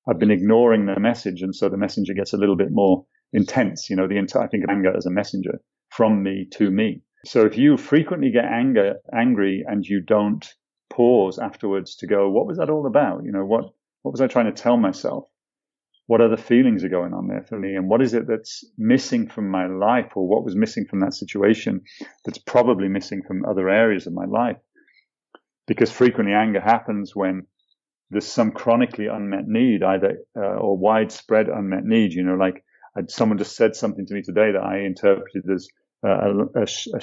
I've been ignoring the message. And so the messenger gets a little bit more intense. You know, I think of anger as a messenger from me to me. So if you frequently get angry and you don't pause afterwards to go, what was that all about? You know, what was I trying to tell myself? What other feelings are going on there for me? And what is it that's missing from my life, or what was missing from that situation that's probably missing from other areas of my life? Because frequently anger happens when there's some chronically unmet need, either or widespread unmet need. You know, like someone just said something to me today that I interpreted as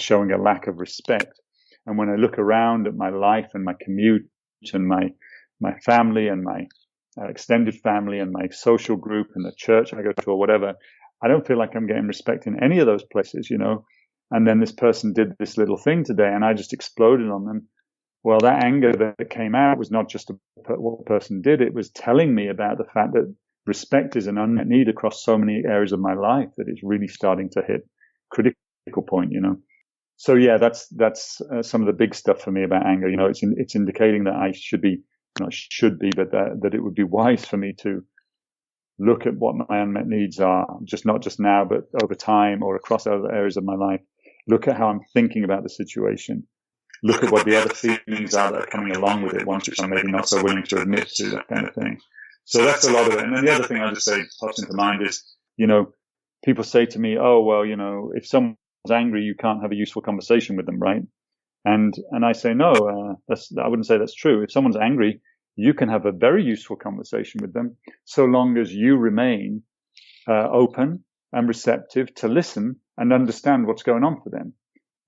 showing a lack of respect. And when I look around at my life and my commute and my family and my extended family and my social group and the church I go to or whatever, I don't feel like I'm getting respect in any of those places, you know. And then this person did this little thing today and I just exploded on them. Well, that anger that came out was not just what the person did. It was telling me about the fact that respect is an unmet need across so many areas of my life that it's really starting to hit critical point, you know. So yeah, that's some of the big stuff for me about anger. You know, it's indicating that I but that it would be wise for me to look at what my unmet needs are, not just now, but over time or across other areas of my life. Look at how I'm thinking about the situation. Look at what the other feelings are that are coming along with it, ones which I'm maybe not so willing to admit to, that kind of thing. So that's a lot of it. And then the other thing I'll just say pops into mind is, you know, people say to me, oh, well, you know, if someone's angry, you can't have a useful conversation with them, right? And I say, no, I wouldn't say that's true. If someone's angry, you can have a very useful conversation with them, so long as you remain open and receptive to listen and understand what's going on for them.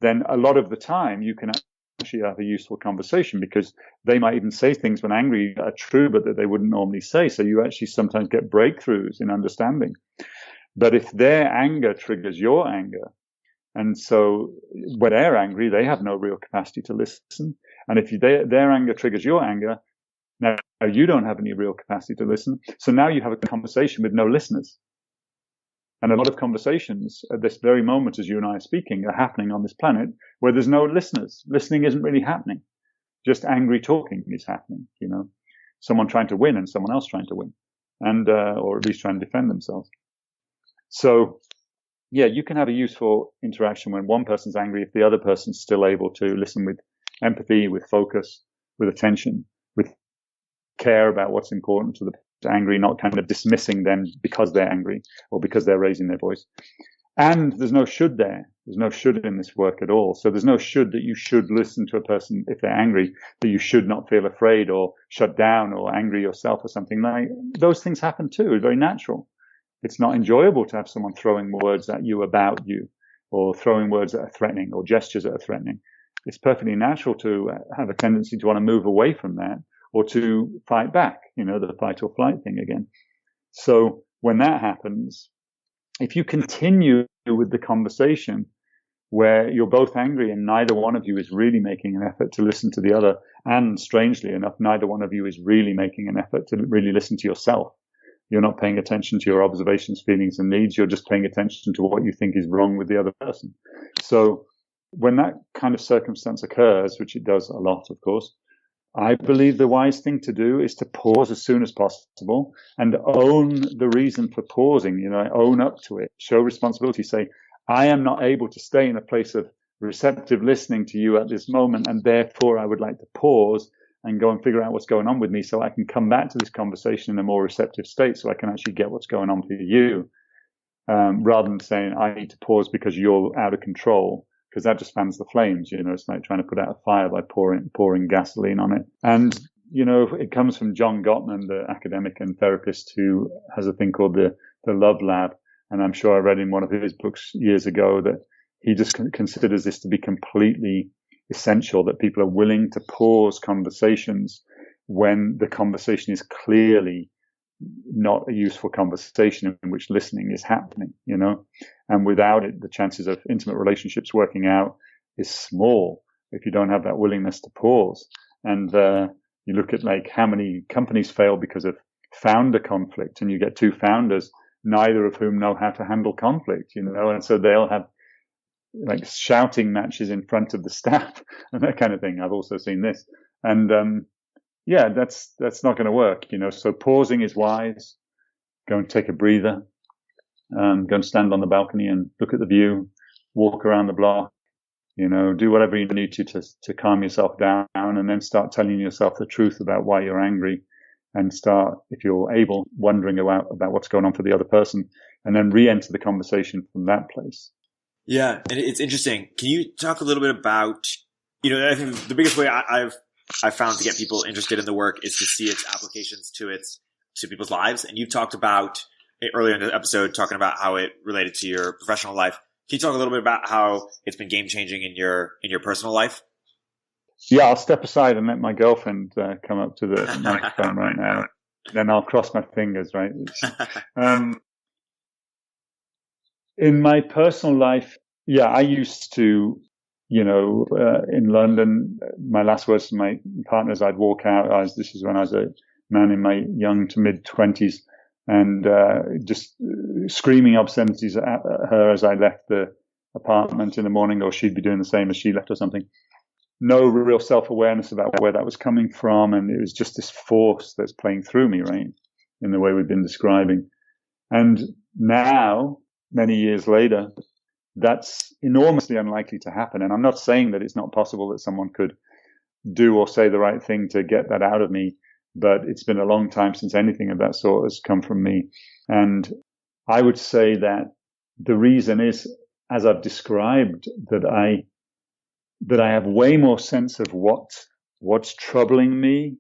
Then a lot of the time you can actually have a useful conversation, because they might even say things when angry that are true, but that they wouldn't normally say. So you actually sometimes get breakthroughs in understanding. But if their anger triggers your anger, and so when they're angry, they have no real capacity to listen. And if their anger triggers your anger, you don't have any real capacity to listen. So now you have a conversation with no listeners. And a lot of conversations at this very moment, as you and I are speaking, are happening on this planet where there's no listeners. Listening isn't really happening. Just angry talking is happening, someone trying to win and someone else trying to win, and or at least trying to defend themselves. So, yeah, you can have a useful interaction when one person's angry if the other person's still able to listen with empathy, with focus, with attention, with care about what's important to the angry, not kind of dismissing them because they're angry or because they're raising their voice. And there's no should there. There's no should in this work at all. So there's no should that you should listen to a person if they're angry, that you should not feel afraid or shut down or angry yourself or something. Like those things happen too. It's very natural. It's not enjoyable to have someone throwing words at you about you, or throwing words that are threatening or gestures that are threatening. It's perfectly natural to have a tendency to want to move away from that or to fight back, the fight or flight thing again. So when that happens, if you continue with the conversation where you're both angry and neither one of you is really making an effort to listen to the other, and strangely enough, neither one of you is really making an effort to really listen to yourself. You're not paying attention to your observations, feelings, and needs. You're just paying attention to what you think is wrong with the other person. So when that kind of circumstance occurs, which it does a lot, of course, I believe the wise thing to do is to pause as soon as possible and own the reason for pausing, own up to it, show responsibility, say, I am not able to stay in a place of receptive listening to you at this moment, and therefore I would like to pause and go and figure out what's going on with me so I can come back to this conversation in a more receptive state so I can actually get what's going on for you, rather than saying I need to pause because you're out of control, because that just fans the flames. It's like trying to put out a fire by pouring gasoline on it. And, it comes from John Gottman, the academic and therapist who has a thing called the Love Lab. And I'm sure I read in one of his books years ago that he just considers this to be completely essential, that people are willing to pause conversations when the conversation is clearly not a useful conversation in which listening is happening, and without it, the chances of intimate relationships working out is small if you don't have that willingness to pause. And you look at like how many companies fail because of founder conflict, and you get two founders, neither of whom know how to handle conflict, and so they'll have like shouting matches in front of the staff and that kind of thing. I've also seen this. And that's not going to work, So pausing is wise. Go and take a breather. Go and stand on the balcony and look at the view. Walk around the block. Do whatever you need to calm yourself down, and then start telling yourself the truth about why you're angry, and start, if you're able, wondering about what's going on for the other person, and then re-enter the conversation from that place. Yeah, and it's interesting. Can you talk a little bit about, I think the biggest way I've found to get people interested in the work is to see its applications to people's lives. And you've talked about earlier in the episode, talking about how it related to your professional life. Can you talk a little bit about how it's been game changing in your personal life? Yeah, I'll step aside and let my girlfriend come up to the microphone right now. Then I'll cross my fingers, right? In my personal life, I used to, in London, my last words to my partners, I'd walk out. This is when I was a man in my young to mid 20s, and just screaming obscenities at her as I left the apartment in the morning, or she'd be doing the same as she left or something. No real self-awareness about where that was coming from, and it was just this force that's playing through me, right, in the way we've been describing. And now, many years later, that's enormously unlikely to happen. And I'm not saying that it's not possible that someone could do or say the right thing to get that out of me, but it's been a long time since anything of that sort has come from me. And I would say that the reason is, as I've described, that I have way more sense of what's troubling me,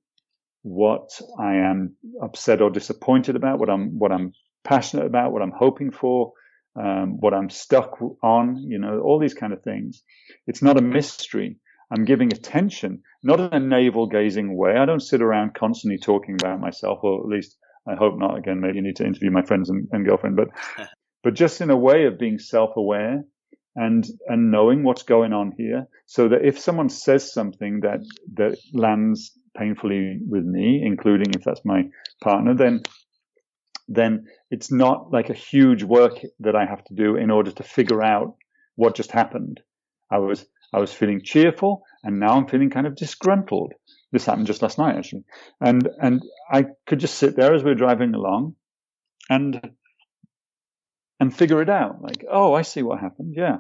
what I am upset or disappointed about, what I'm passionate about, what I'm hoping for, what I'm stuck on, all these kind of things. It's not a mystery. I'm giving attention, not in a navel-gazing way. I don't sit around constantly talking about myself, or at least I hope not. Again, maybe you need to interview my friends and girlfriend, but just in a way of being self-aware and knowing what's going on here, so that if someone says something that lands painfully with me, including if that's my partner, then it's not like a huge work that I have to do in order to figure out what just happened. I was feeling cheerful, and now I'm feeling kind of disgruntled. This happened just last night, actually. And I could just sit there as we're driving along and figure it out. Like, oh, I see what happened. Yeah.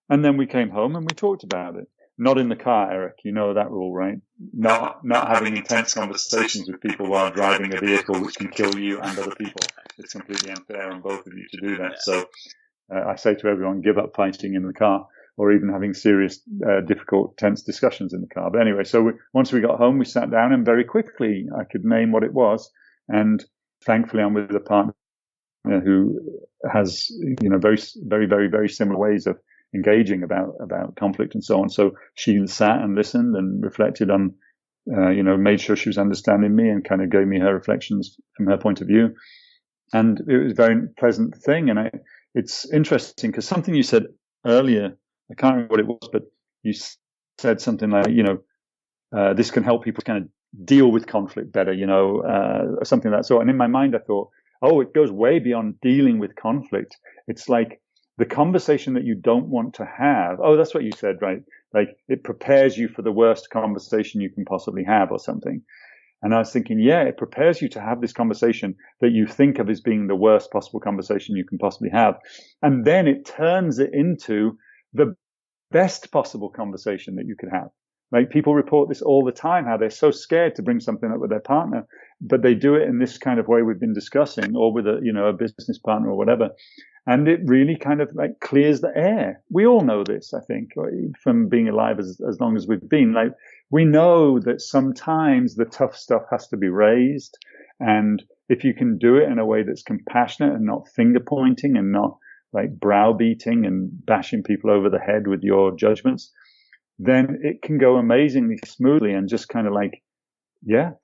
And then we came home and we talked about it. Not in the car, Erik. You know that rule, right? Not having intense conversations with people while driving a vehicle which can kill you and other people. It's completely unfair on both of you to do that. So I say to everyone, give up fighting in the car, or even having serious, difficult, tense discussions in the car. But anyway, so once we got home, we sat down, and very quickly I could name what it was. And thankfully, I'm with a partner who has, very, very, very, very similar ways of engaging about conflict and so on. So she sat and listened and reflected on, made sure she was understanding me and kind of gave me her reflections from her point of view. And it was a very pleasant thing. And it's interesting because something you said earlier, I can't remember what it was, but you said something like, this can help people kind of deal with conflict better, something of that sort. And in my mind, I thought, oh, it goes way beyond dealing with conflict. It's like the conversation that you don't want to have. Oh, that's what you said, right? Like it prepares you for the worst conversation you can possibly have or something. And I was thinking, yeah, it prepares you to have this conversation that you think of as being the worst possible conversation you can possibly have. And then it turns it into the best possible conversation that you could have. Like people report this all the time, how they're so scared to bring something up with their partner, but they do it in this kind of way we've been discussing, or with a business partner or whatever. And it really kind of like clears the air. We all know this, I think, from being alive as long as we've been. Like we know that sometimes the tough stuff has to be raised. And if you can do it in a way that's compassionate and not finger pointing and not like browbeating and bashing people over the head with your judgments, then it can go amazingly smoothly and just kind of like,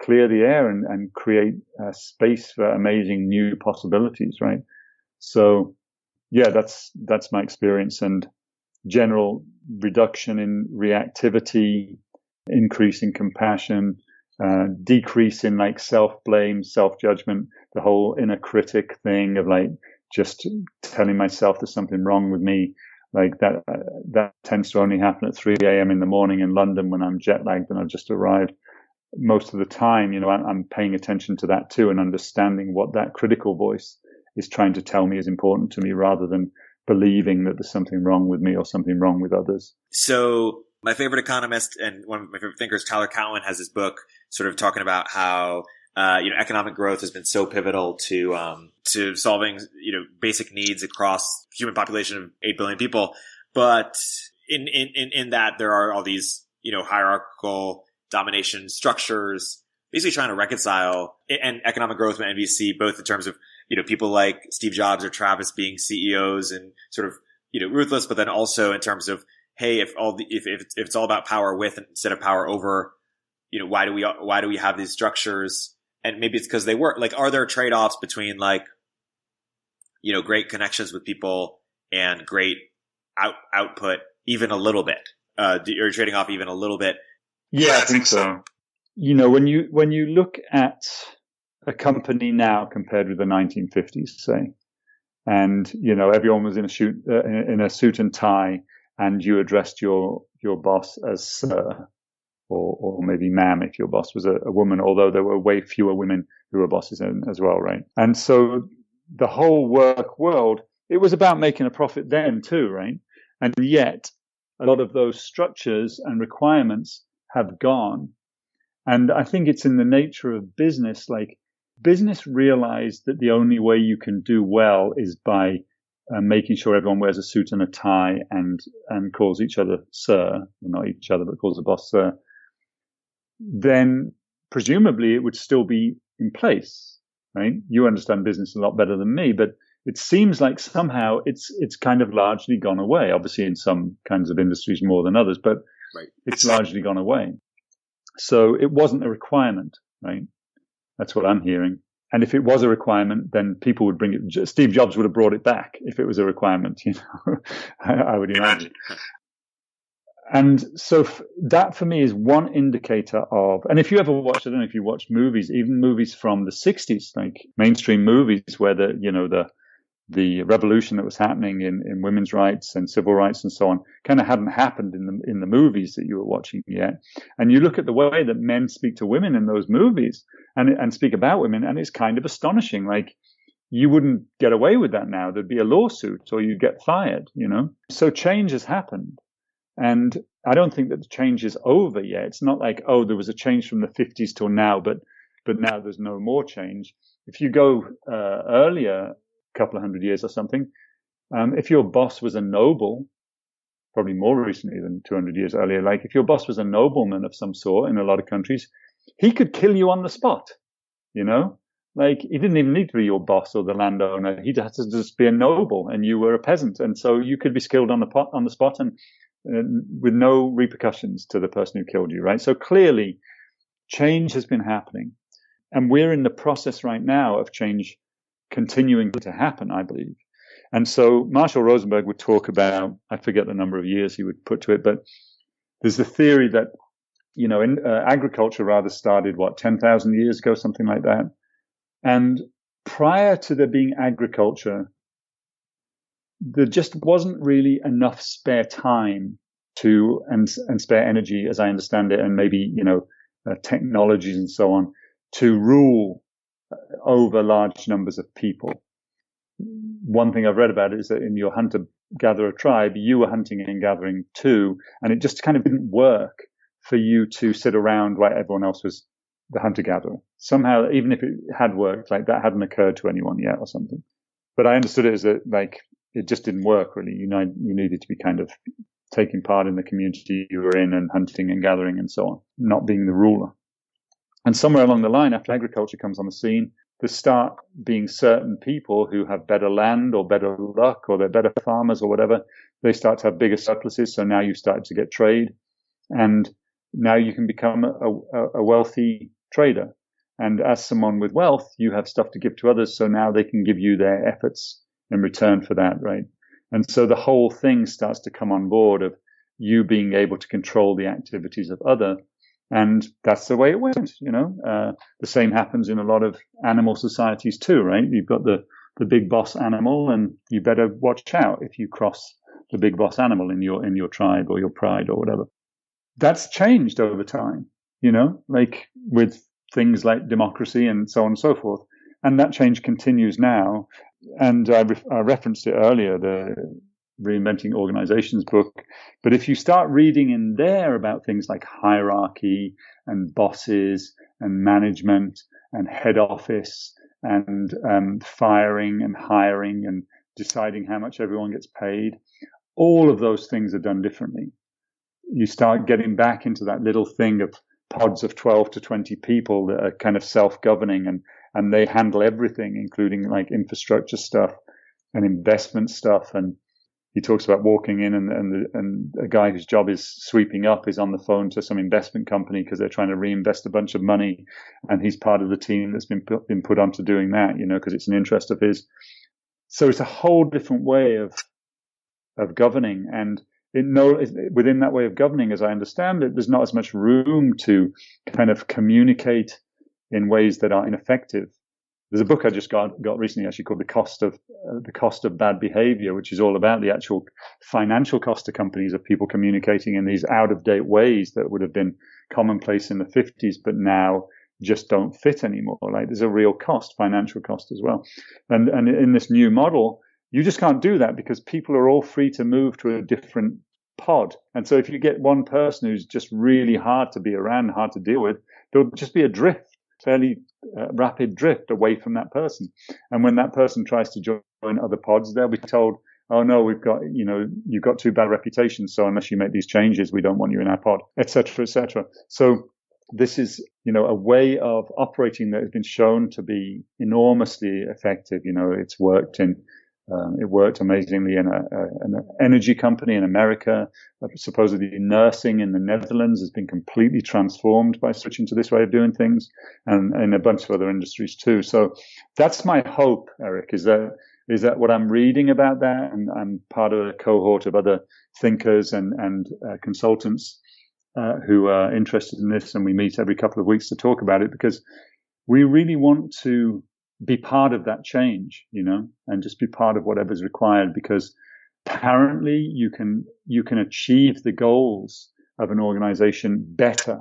clear the air and create space for amazing new possibilities, right? So, that's my experience, and general reduction in reactivity, increase in compassion, decrease in like self-blame, self-judgment, the whole inner critic thing of like just telling myself there's something wrong with me. Like that tends to only happen at 3 a.m. in the morning in London when I'm jet lagged and I've just arrived. Most of the time, I'm paying attention to that too and understanding what that critical voice is trying to tell me is important to me, rather than believing that there's something wrong with me or something wrong with others. So my favorite economist and one of my favorite thinkers, Tyler Cowen, has this book sort of talking about how economic growth has been so pivotal to solving, basic needs across human population of 8 billion people. But in that there are all these, hierarchical domination structures, basically trying to reconcile and economic growth and NVC, both in terms of, people like Steve Jobs or Travis being CEOs and sort of, ruthless, but then also in terms of, hey, if it's all about power with instead of power over, why do we have these structures? And maybe it's because they work. Like, are there trade-offs between like, great connections with people and great output, even a little bit? You're trading off even a little bit. Yeah, I think so. When you look at a company now compared with the 1950s, say, and everyone was in a suit and tie, and you addressed your boss as sir, or maybe ma'am if your boss was a woman, although there were way fewer women who were bosses as well, right? And so the whole work world, it was about making a profit then too, right? And yet a lot of those structures and requirements have gone. And I think it's in the nature of business, like business realized that the only way you can do well is by making sure everyone wears a suit and a tie and calls each other sir, well, not each other, but calls the boss sir. Then presumably it would still be in place, right? You understand business a lot better than me, but it seems like somehow it's kind of largely gone away. Obviously in some kinds of industries more than others, but right. It's largely gone away. So it wasn't a requirement, right? That's what I'm hearing. And if it was a requirement, then people would bring it. Steve Jobs would have brought it back if it was a requirement, I would imagine. And so that for me is one indicator of, and if you ever watch, I don't know if you watch movies, even movies from the 60s, like mainstream movies where the revolution that was happening in women's rights and civil rights and so on kind of hadn't happened in the movies that you were watching yet. And you look at the way that men speak to women in those movies and speak about women, and it's kind of astonishing. Like, you wouldn't get away with that now. There'd be a lawsuit or you'd get fired, you know? So change has happened. And I don't think that the change is over yet. It's not like, oh, there was a change from the 50s till now, but now there's no more change. If you go earlier, a couple of hundred years or something, if your boss was a noble, probably more recently than 200 years earlier, like if your boss was a nobleman of some sort in a lot of countries, he could kill you on the spot, you know? Like, he didn't even need to be your boss or the landowner. He'd have to just be a noble and you were a peasant. And so you could be killed on the spot and with no repercussions to the person who killed you, right? So clearly change has been happening. And we're in the process right now of change continuing to happen, I believe. And so Marshall Rosenberg would talk about, I forget the number of years he would put to it, but there's the theory that, you know, in agriculture rather started, 10,000 years ago, something like that. And prior to there being agriculture, there just wasn't really enough spare time and spare energy, as I understand it, and maybe, you know, technologies and so on, to rule over large numbers of people. One thing I've read about it is that in your hunter-gatherer tribe, you were hunting and gathering too, and it just kind of didn't work for you to sit around while everyone else was the hunter-gatherer. Somehow, even if it had worked, like that hadn't occurred to anyone yet or something. But I understood it as that, like, it just didn't work really. You needed to be kind of taking part in the community you were in and hunting and gathering and so on, not being the ruler. And somewhere along the line, after agriculture comes on the scene, there start being certain people who have better land or better luck or they're better farmers or whatever. They start to have bigger surpluses. So now you start to get trade, and now you can become a wealthy trader. And as someone with wealth, you have stuff to give to others. So now they can give you their efforts in return for that, right? And so the whole thing starts to come on board of you being able to control the activities of other. And that's the way it went, you know. The same happens in a lot of animal societies too, right? You've got the big boss animal, and you better watch out if you cross the big boss animal in your tribe or your pride or whatever. That's changed over time, you know, like with things like democracy and so on and so forth. And that change continues now. And I referenced it earlier, the Reinventing Organizations book. But if you start reading in there about things like hierarchy and bosses and management and head office and firing and hiring and deciding how much everyone gets paid, all of those things are done differently. You start getting back into that little thing of pods of 12 to 20 people that are kind of self-governing, and they handle everything, including like infrastructure stuff and investment stuff. And he talks about walking in and a guy whose job is sweeping up is on the phone to some investment company because they're trying to reinvest a bunch of money, and he's part of the team that's been put onto doing that, you know, because it's an interest of his. So it's a whole different way of governing, and within that way of governing, as I understand it, there's not as much room to kind of communicate in ways that are ineffective. There's a book I just got recently actually called The Cost of Bad Behavior, which is all about the actual financial cost to companies of people communicating in these out-of-date ways that would have been commonplace in the 50s, but now just don't fit anymore. Like, there's a real cost, financial cost as well. And in this new model, you just can't do that because people are all free to move to a different pod. And so if you get one person who's just really hard to be around, hard to deal with, there'll just be a drift, fairly rapid drift away from that person. And when that person tries to join other pods, they'll be told, oh no, you've got too bad reputation, so unless you make these changes, we don't want you in our pod, etc., etc. So this is, you know, a way of operating that has been shown to be enormously effective. You know, it worked amazingly in an energy company in America. Supposedly nursing in the Netherlands has been completely transformed by switching to this way of doing things, and in a bunch of other industries too. So that's my hope, Erik, is that is that what I'm reading about that, and I'm part of a cohort of other thinkers and consultants who are interested in this, and we meet every couple of weeks to talk about it, because we really want to be part of that change, and just be part of whatever's required, because apparently you can achieve the goals of an organization better,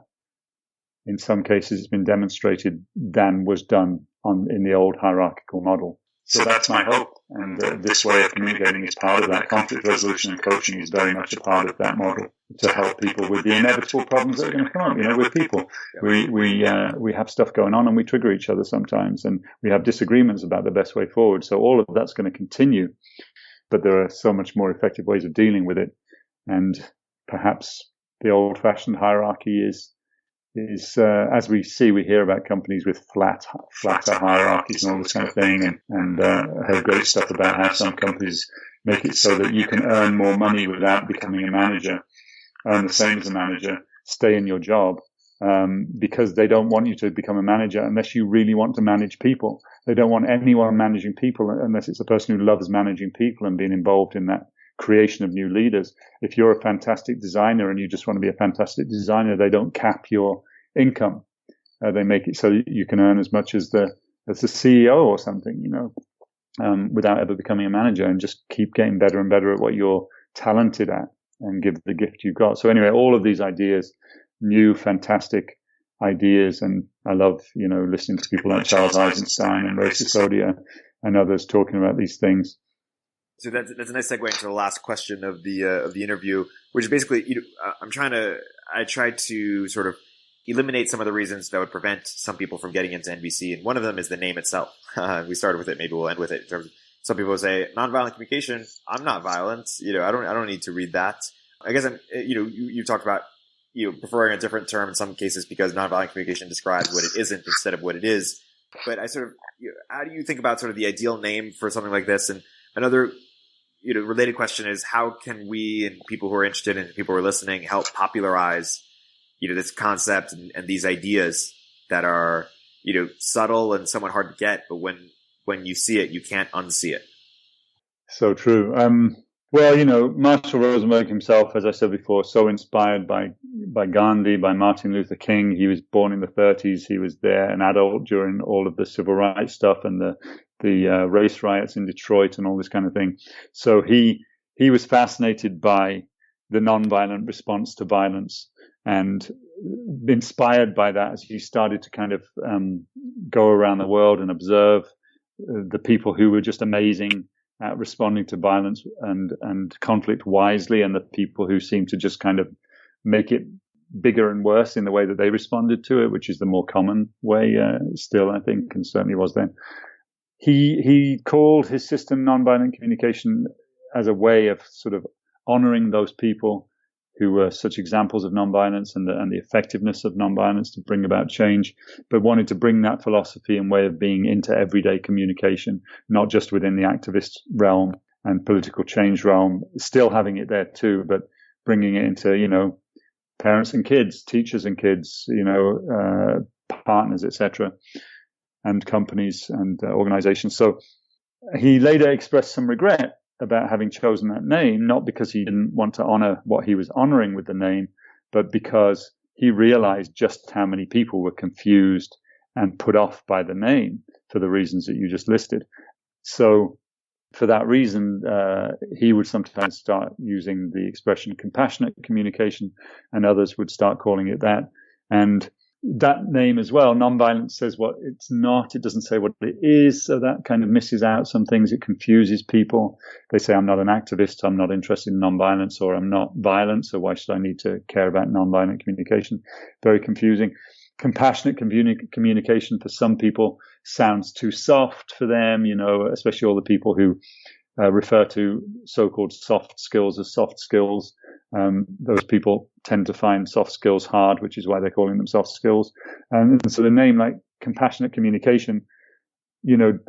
in some cases it's been demonstrated, than was done in the old hierarchical model. So that's my hope. And this way of communicating is part of that. Conflict resolution and coaching is very much a part of that model, to help people with the inevitable problems that are going to come up. We're people. We have stuff going on, and we trigger each other sometimes, and we have disagreements about the best way forward. So all of that's going to continue, but there are so much more effective ways of dealing with it. And perhaps the old-fashioned hierarchy is as we hear about companies with flatter hierarchies and all this kind of thing, and heard great stuff about how some companies make it so that you can earn more money without becoming a manager, earn the same as a manager, stay in your job, because they don't want you to become a manager unless you really want to manage people. They don't want anyone managing people unless it's a person who loves managing people and being involved in that creation of new leaders. If you're a fantastic designer and you just want to be a fantastic designer, they don't cap your income. They make it so you can earn as much as the CEO or something, without ever becoming a manager, and just keep getting better and better at what you're talented at and give the gift you've got. So anyway, all of these ideas, new, fantastic ideas. And I love, listening to people like Charles Eisenstein and Ray Sisodia and others talking about these things. So that's a nice segue into the last question of the interview, which is basically, I tried to sort of eliminate some of the reasons that would prevent some people from getting into NVC, and one of them is the name itself. We started with it, maybe we'll end with it. In terms of, some people say nonviolent communication. I'm not violent. I don't need to read that. I guess you talked about preferring a different term in some cases because nonviolent communication describes what it isn't instead of what it is. But I sort of, how do you think about sort of the ideal name for something like this? And another related question is, how can we and people who are interested and people who are listening help popularize, this concept and these ideas that are, subtle and somewhat hard to get, but when you see it, you can't unsee it. So true. Well, Marshall Rosenberg himself, as I said before, so inspired by Gandhi, by Martin Luther King. He was born in the 30s. He was there, an adult, during all of the civil rights stuff and the race riots in Detroit and all this kind of thing. So he was fascinated by the nonviolent response to violence, and inspired by that as he started to kind of go around the world and observe the people who were just amazing at responding to violence and conflict wisely, and the people who seemed to just kind of make it bigger and worse in the way that they responded to it, which is the more common way still, I think, and certainly was then. He called his system nonviolent communication as a way of sort of honoring those people who were such examples of nonviolence and the effectiveness of nonviolence to bring about change, but wanted to bring that philosophy and way of being into everyday communication, not just within the activist realm and political change realm, still having it there too, but bringing it into, parents and kids, teachers and kids, partners, etc., and companies and organizations. So he later expressed some regret about having chosen that name, not because he didn't want to honor what he was honoring with the name, but because he realized just how many people were confused and put off by the name for the reasons that you just listed. So for that reason, he would sometimes start using the expression compassionate communication, and others would start calling it that. And that name as well, nonviolence, says what it's not. It doesn't say what it is. So that kind of misses out some things. It confuses people. They say, I'm not an activist. I'm not interested in nonviolence, or I'm not violent. So why should I need to care about nonviolent communication? Very confusing. Compassionate communication for some people sounds too soft for them, especially all the people who refer to so-called soft skills as soft skills. Those people tend to find soft skills hard, which is why they're calling them soft skills. And so the name like compassionate communication,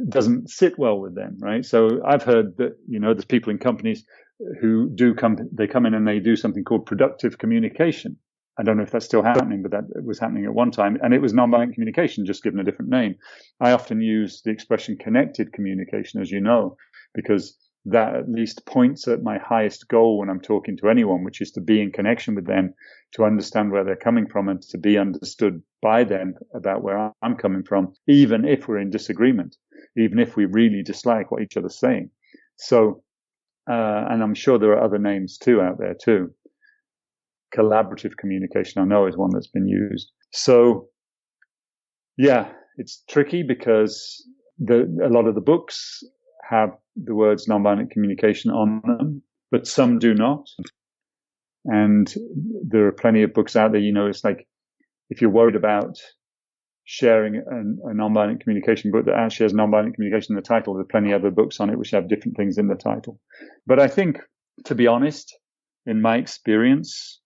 doesn't sit well with them, right? So I've heard that, there's people in companies who they come in and they do something called productive communication. I don't know if that's still happening, but that was happening at one time. And it was nonviolent communication, just given a different name. I often use the expression connected communication, as you know, because that at least points at my highest goal when I'm talking to anyone, which is to be in connection with them, to understand where they're coming from and to be understood by them about where I'm coming from, even if we're in disagreement, even if we really dislike what each other's saying. So, and I'm sure there are other names too out there too. Collaborative communication, I know, is one that's been used. So, yeah, it's tricky because a lot of the books have the words nonviolent communication on them, but some do not. And there are plenty of books out there. It's like if you're worried about sharing a nonviolent communication book that actually has nonviolent communication in the title, there are plenty of other books on it which have different things in the title. But I think, to be honest, in my experience,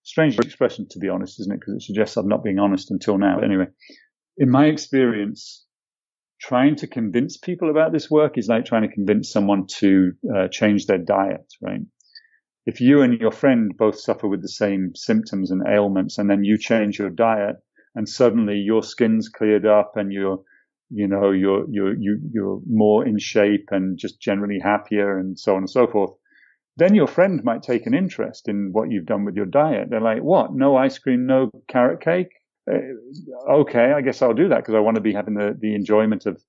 strange expression, to be honest, isn't it? Because it suggests I'm not being honest until now. Anyway, in my experience, trying to convince people about this work is like trying to convince someone to change their diet, right? If you and your friend both suffer with the same symptoms and ailments, and then you change your diet, and suddenly your skin's cleared up, and you're more in shape and just generally happier, and so on and so forth, then your friend might take an interest in what you've done with your diet. They're like, what? No ice cream, no carrot cake? Okay, I guess I'll do that because I want to be having the enjoyment of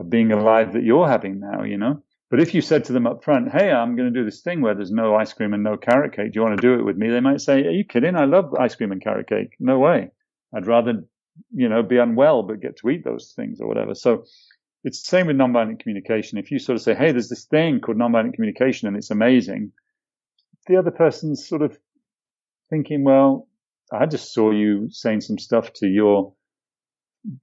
being alive that you're having now, But if you said to them up front, hey, I'm going to do this thing where there's no ice cream and no carrot cake, do you want to do it with me? They might say, are you kidding? I love ice cream and carrot cake. No way. I'd rather, be unwell but get to eat those things or whatever. So it's the same with nonviolent communication. If you sort of say, hey, there's this thing called nonviolent communication and it's amazing, the other person's sort of thinking, well, I just saw you saying some stuff to your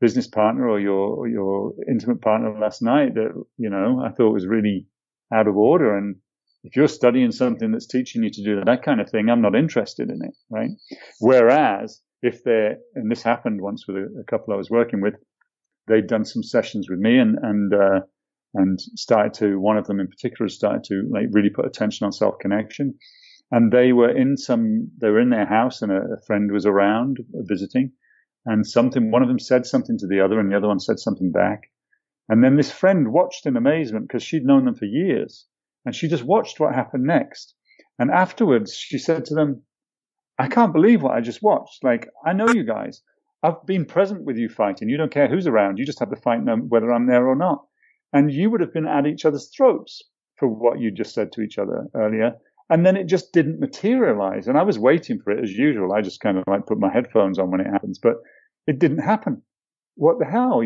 business partner or your intimate partner last night that, I thought was really out of order. And if you're studying something that's teaching you to do that kind of thing, I'm not interested in it, right? Whereas if and this happened once with a couple I was working with, they'd done some sessions with me and started to, one of them in particular started to like really put attention on self-connection. And they were in their house and a friend was around visiting, and one of them said something to the other and the other one said something back. And then this friend watched in amazement because she'd known them for years, and she just watched what happened next. And afterwards she said to them, I can't believe what I just watched. Like, I know you guys. I've been present with you fighting. You don't care who's around. You just have to fight whether I'm there or not. And you would have been at each other's throats for what you just said to each other earlier. And then it just didn't materialize. And I was waiting for it as usual. I just kind of like put my headphones on when it happens, but it didn't happen. What the hell,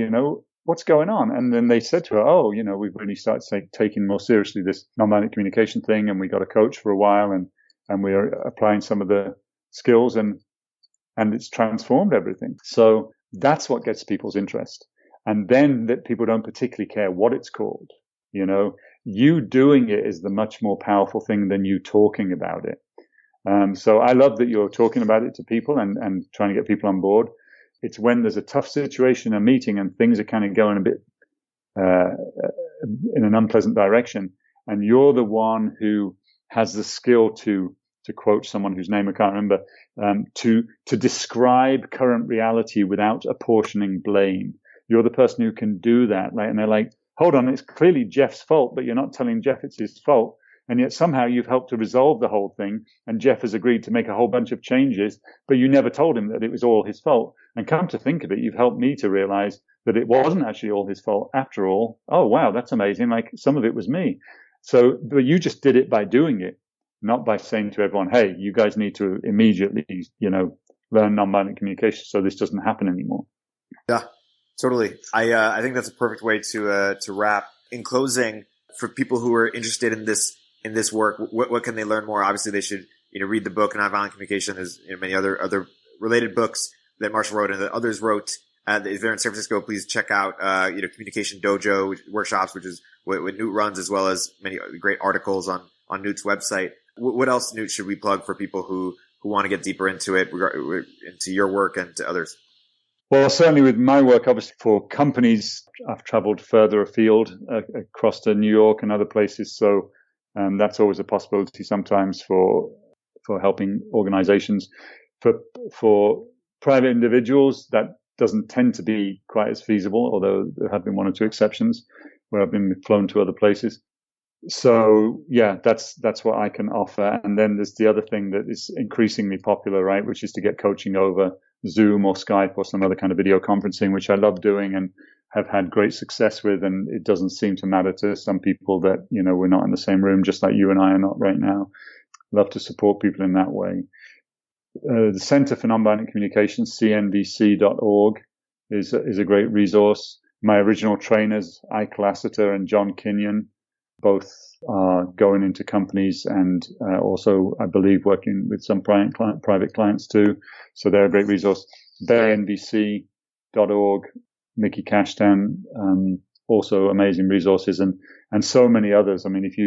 what's going on? And then they said to her, we've really started taking more seriously this nonviolent communication thing. And we got a coach for a while and we're applying some of the skills and it's transformed everything. So that's what gets people's interest. And then that people don't particularly care what it's called. You doing it is the much more powerful thing than you talking about it. So I love that you're talking about it to people and trying to get people on board. It's when there's a tough situation, a meeting, and things are kind of going a bit in an unpleasant direction, and you're the one who has the skill to quote someone whose name I can't remember, to describe current reality without apportioning blame. You're the person who can do that. And they're like, hold on, it's clearly Jeff's fault, but you're not telling Jeff it's his fault. And yet somehow you've helped to resolve the whole thing. And Jeff has agreed to make a whole bunch of changes, but you never told him that it was all his fault. And come to think of it, you've helped me to realize that it wasn't actually all his fault after all. Oh, wow, that's amazing. Like some of it was me. So, but you just did it by doing it, not by saying to everyone, hey, you guys need to immediately, learn nonviolent communication so this doesn't happen anymore. Yeah. Totally. I think that's a perfect way to wrap. In closing, for people who are interested in this work, what can they learn more? Obviously, they should read the book Nonviolent Communication. There's many other related books that Marshall wrote and that others wrote. If they're in San Francisco, please check out Communication Dojo workshops, which is what Newt runs, as well as many great articles on Newt's website. What else, Newt, should we plug for people who want to get deeper into it, into your work and to others? Well, certainly with my work, obviously for companies, I've traveled further afield across to New York and other places. So that's always a possibility sometimes for helping organizations. For private individuals, that doesn't tend to be quite as feasible, although there have been one or two exceptions where I've been flown to other places. So yeah, that's what I can offer. And then there's the other thing that is increasingly popular, right, which is to get coaching over Zoom or Skype or some other kind of video conferencing, which I love doing and have had great success with. And it doesn't seem to matter to some people that, we're not in the same room, just like you and I are not right now. Love to support people in that way. The Center for Nonviolent Communication, cnvc.org, is a great resource. My original trainers, Ike Lassiter and John Kenyon, both are going into companies and also, I believe, working with some private clients too. So they're a great resource. BayNVC.org, Mickey Cashtan, also amazing resources, and so many others. I mean, if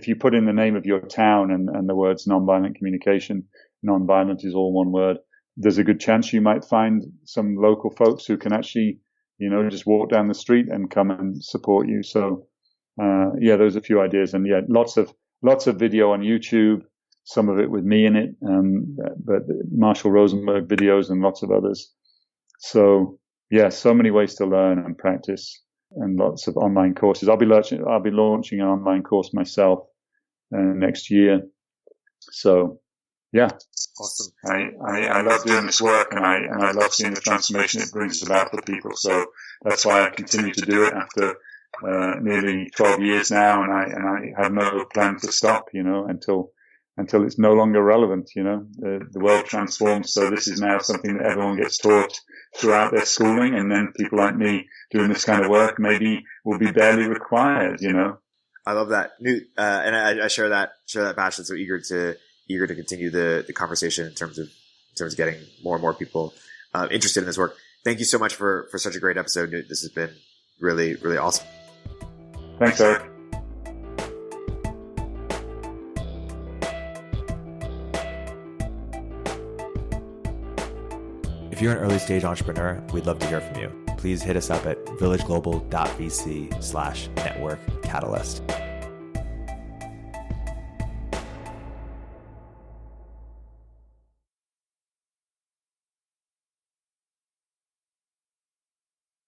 you put in the name of your town and the words nonviolent communication, nonviolent is all one word, there's a good chance you might find some local folks who can actually, just walk down the street and come and support you. So those are a few ideas, and lots of video on YouTube, some of it with me in it, but Marshall Rosenberg videos and lots of others. So so many ways to learn and practice, and lots of online courses. I'll be launching an online course myself next year. So awesome. I love doing this work, and I love seeing the transformation it brings about for people. So that's why I continue to do it after nearly 12 years now, and I have no plan to stop, until it's no longer relevant. The world transforms, so this is now something that everyone gets taught throughout their schooling, and then people like me doing this kind of work maybe will be barely required. I love that, Newt, and I share that passion. So eager to continue the conversation in terms of getting more and more people interested in this work. Thank you so much for such a great episode, Newt. This has been really, really awesome. Thanks, Erik. If you're an early stage entrepreneur, we'd love to hear from you. Please hit us up at villageglobal.vc/network catalyst.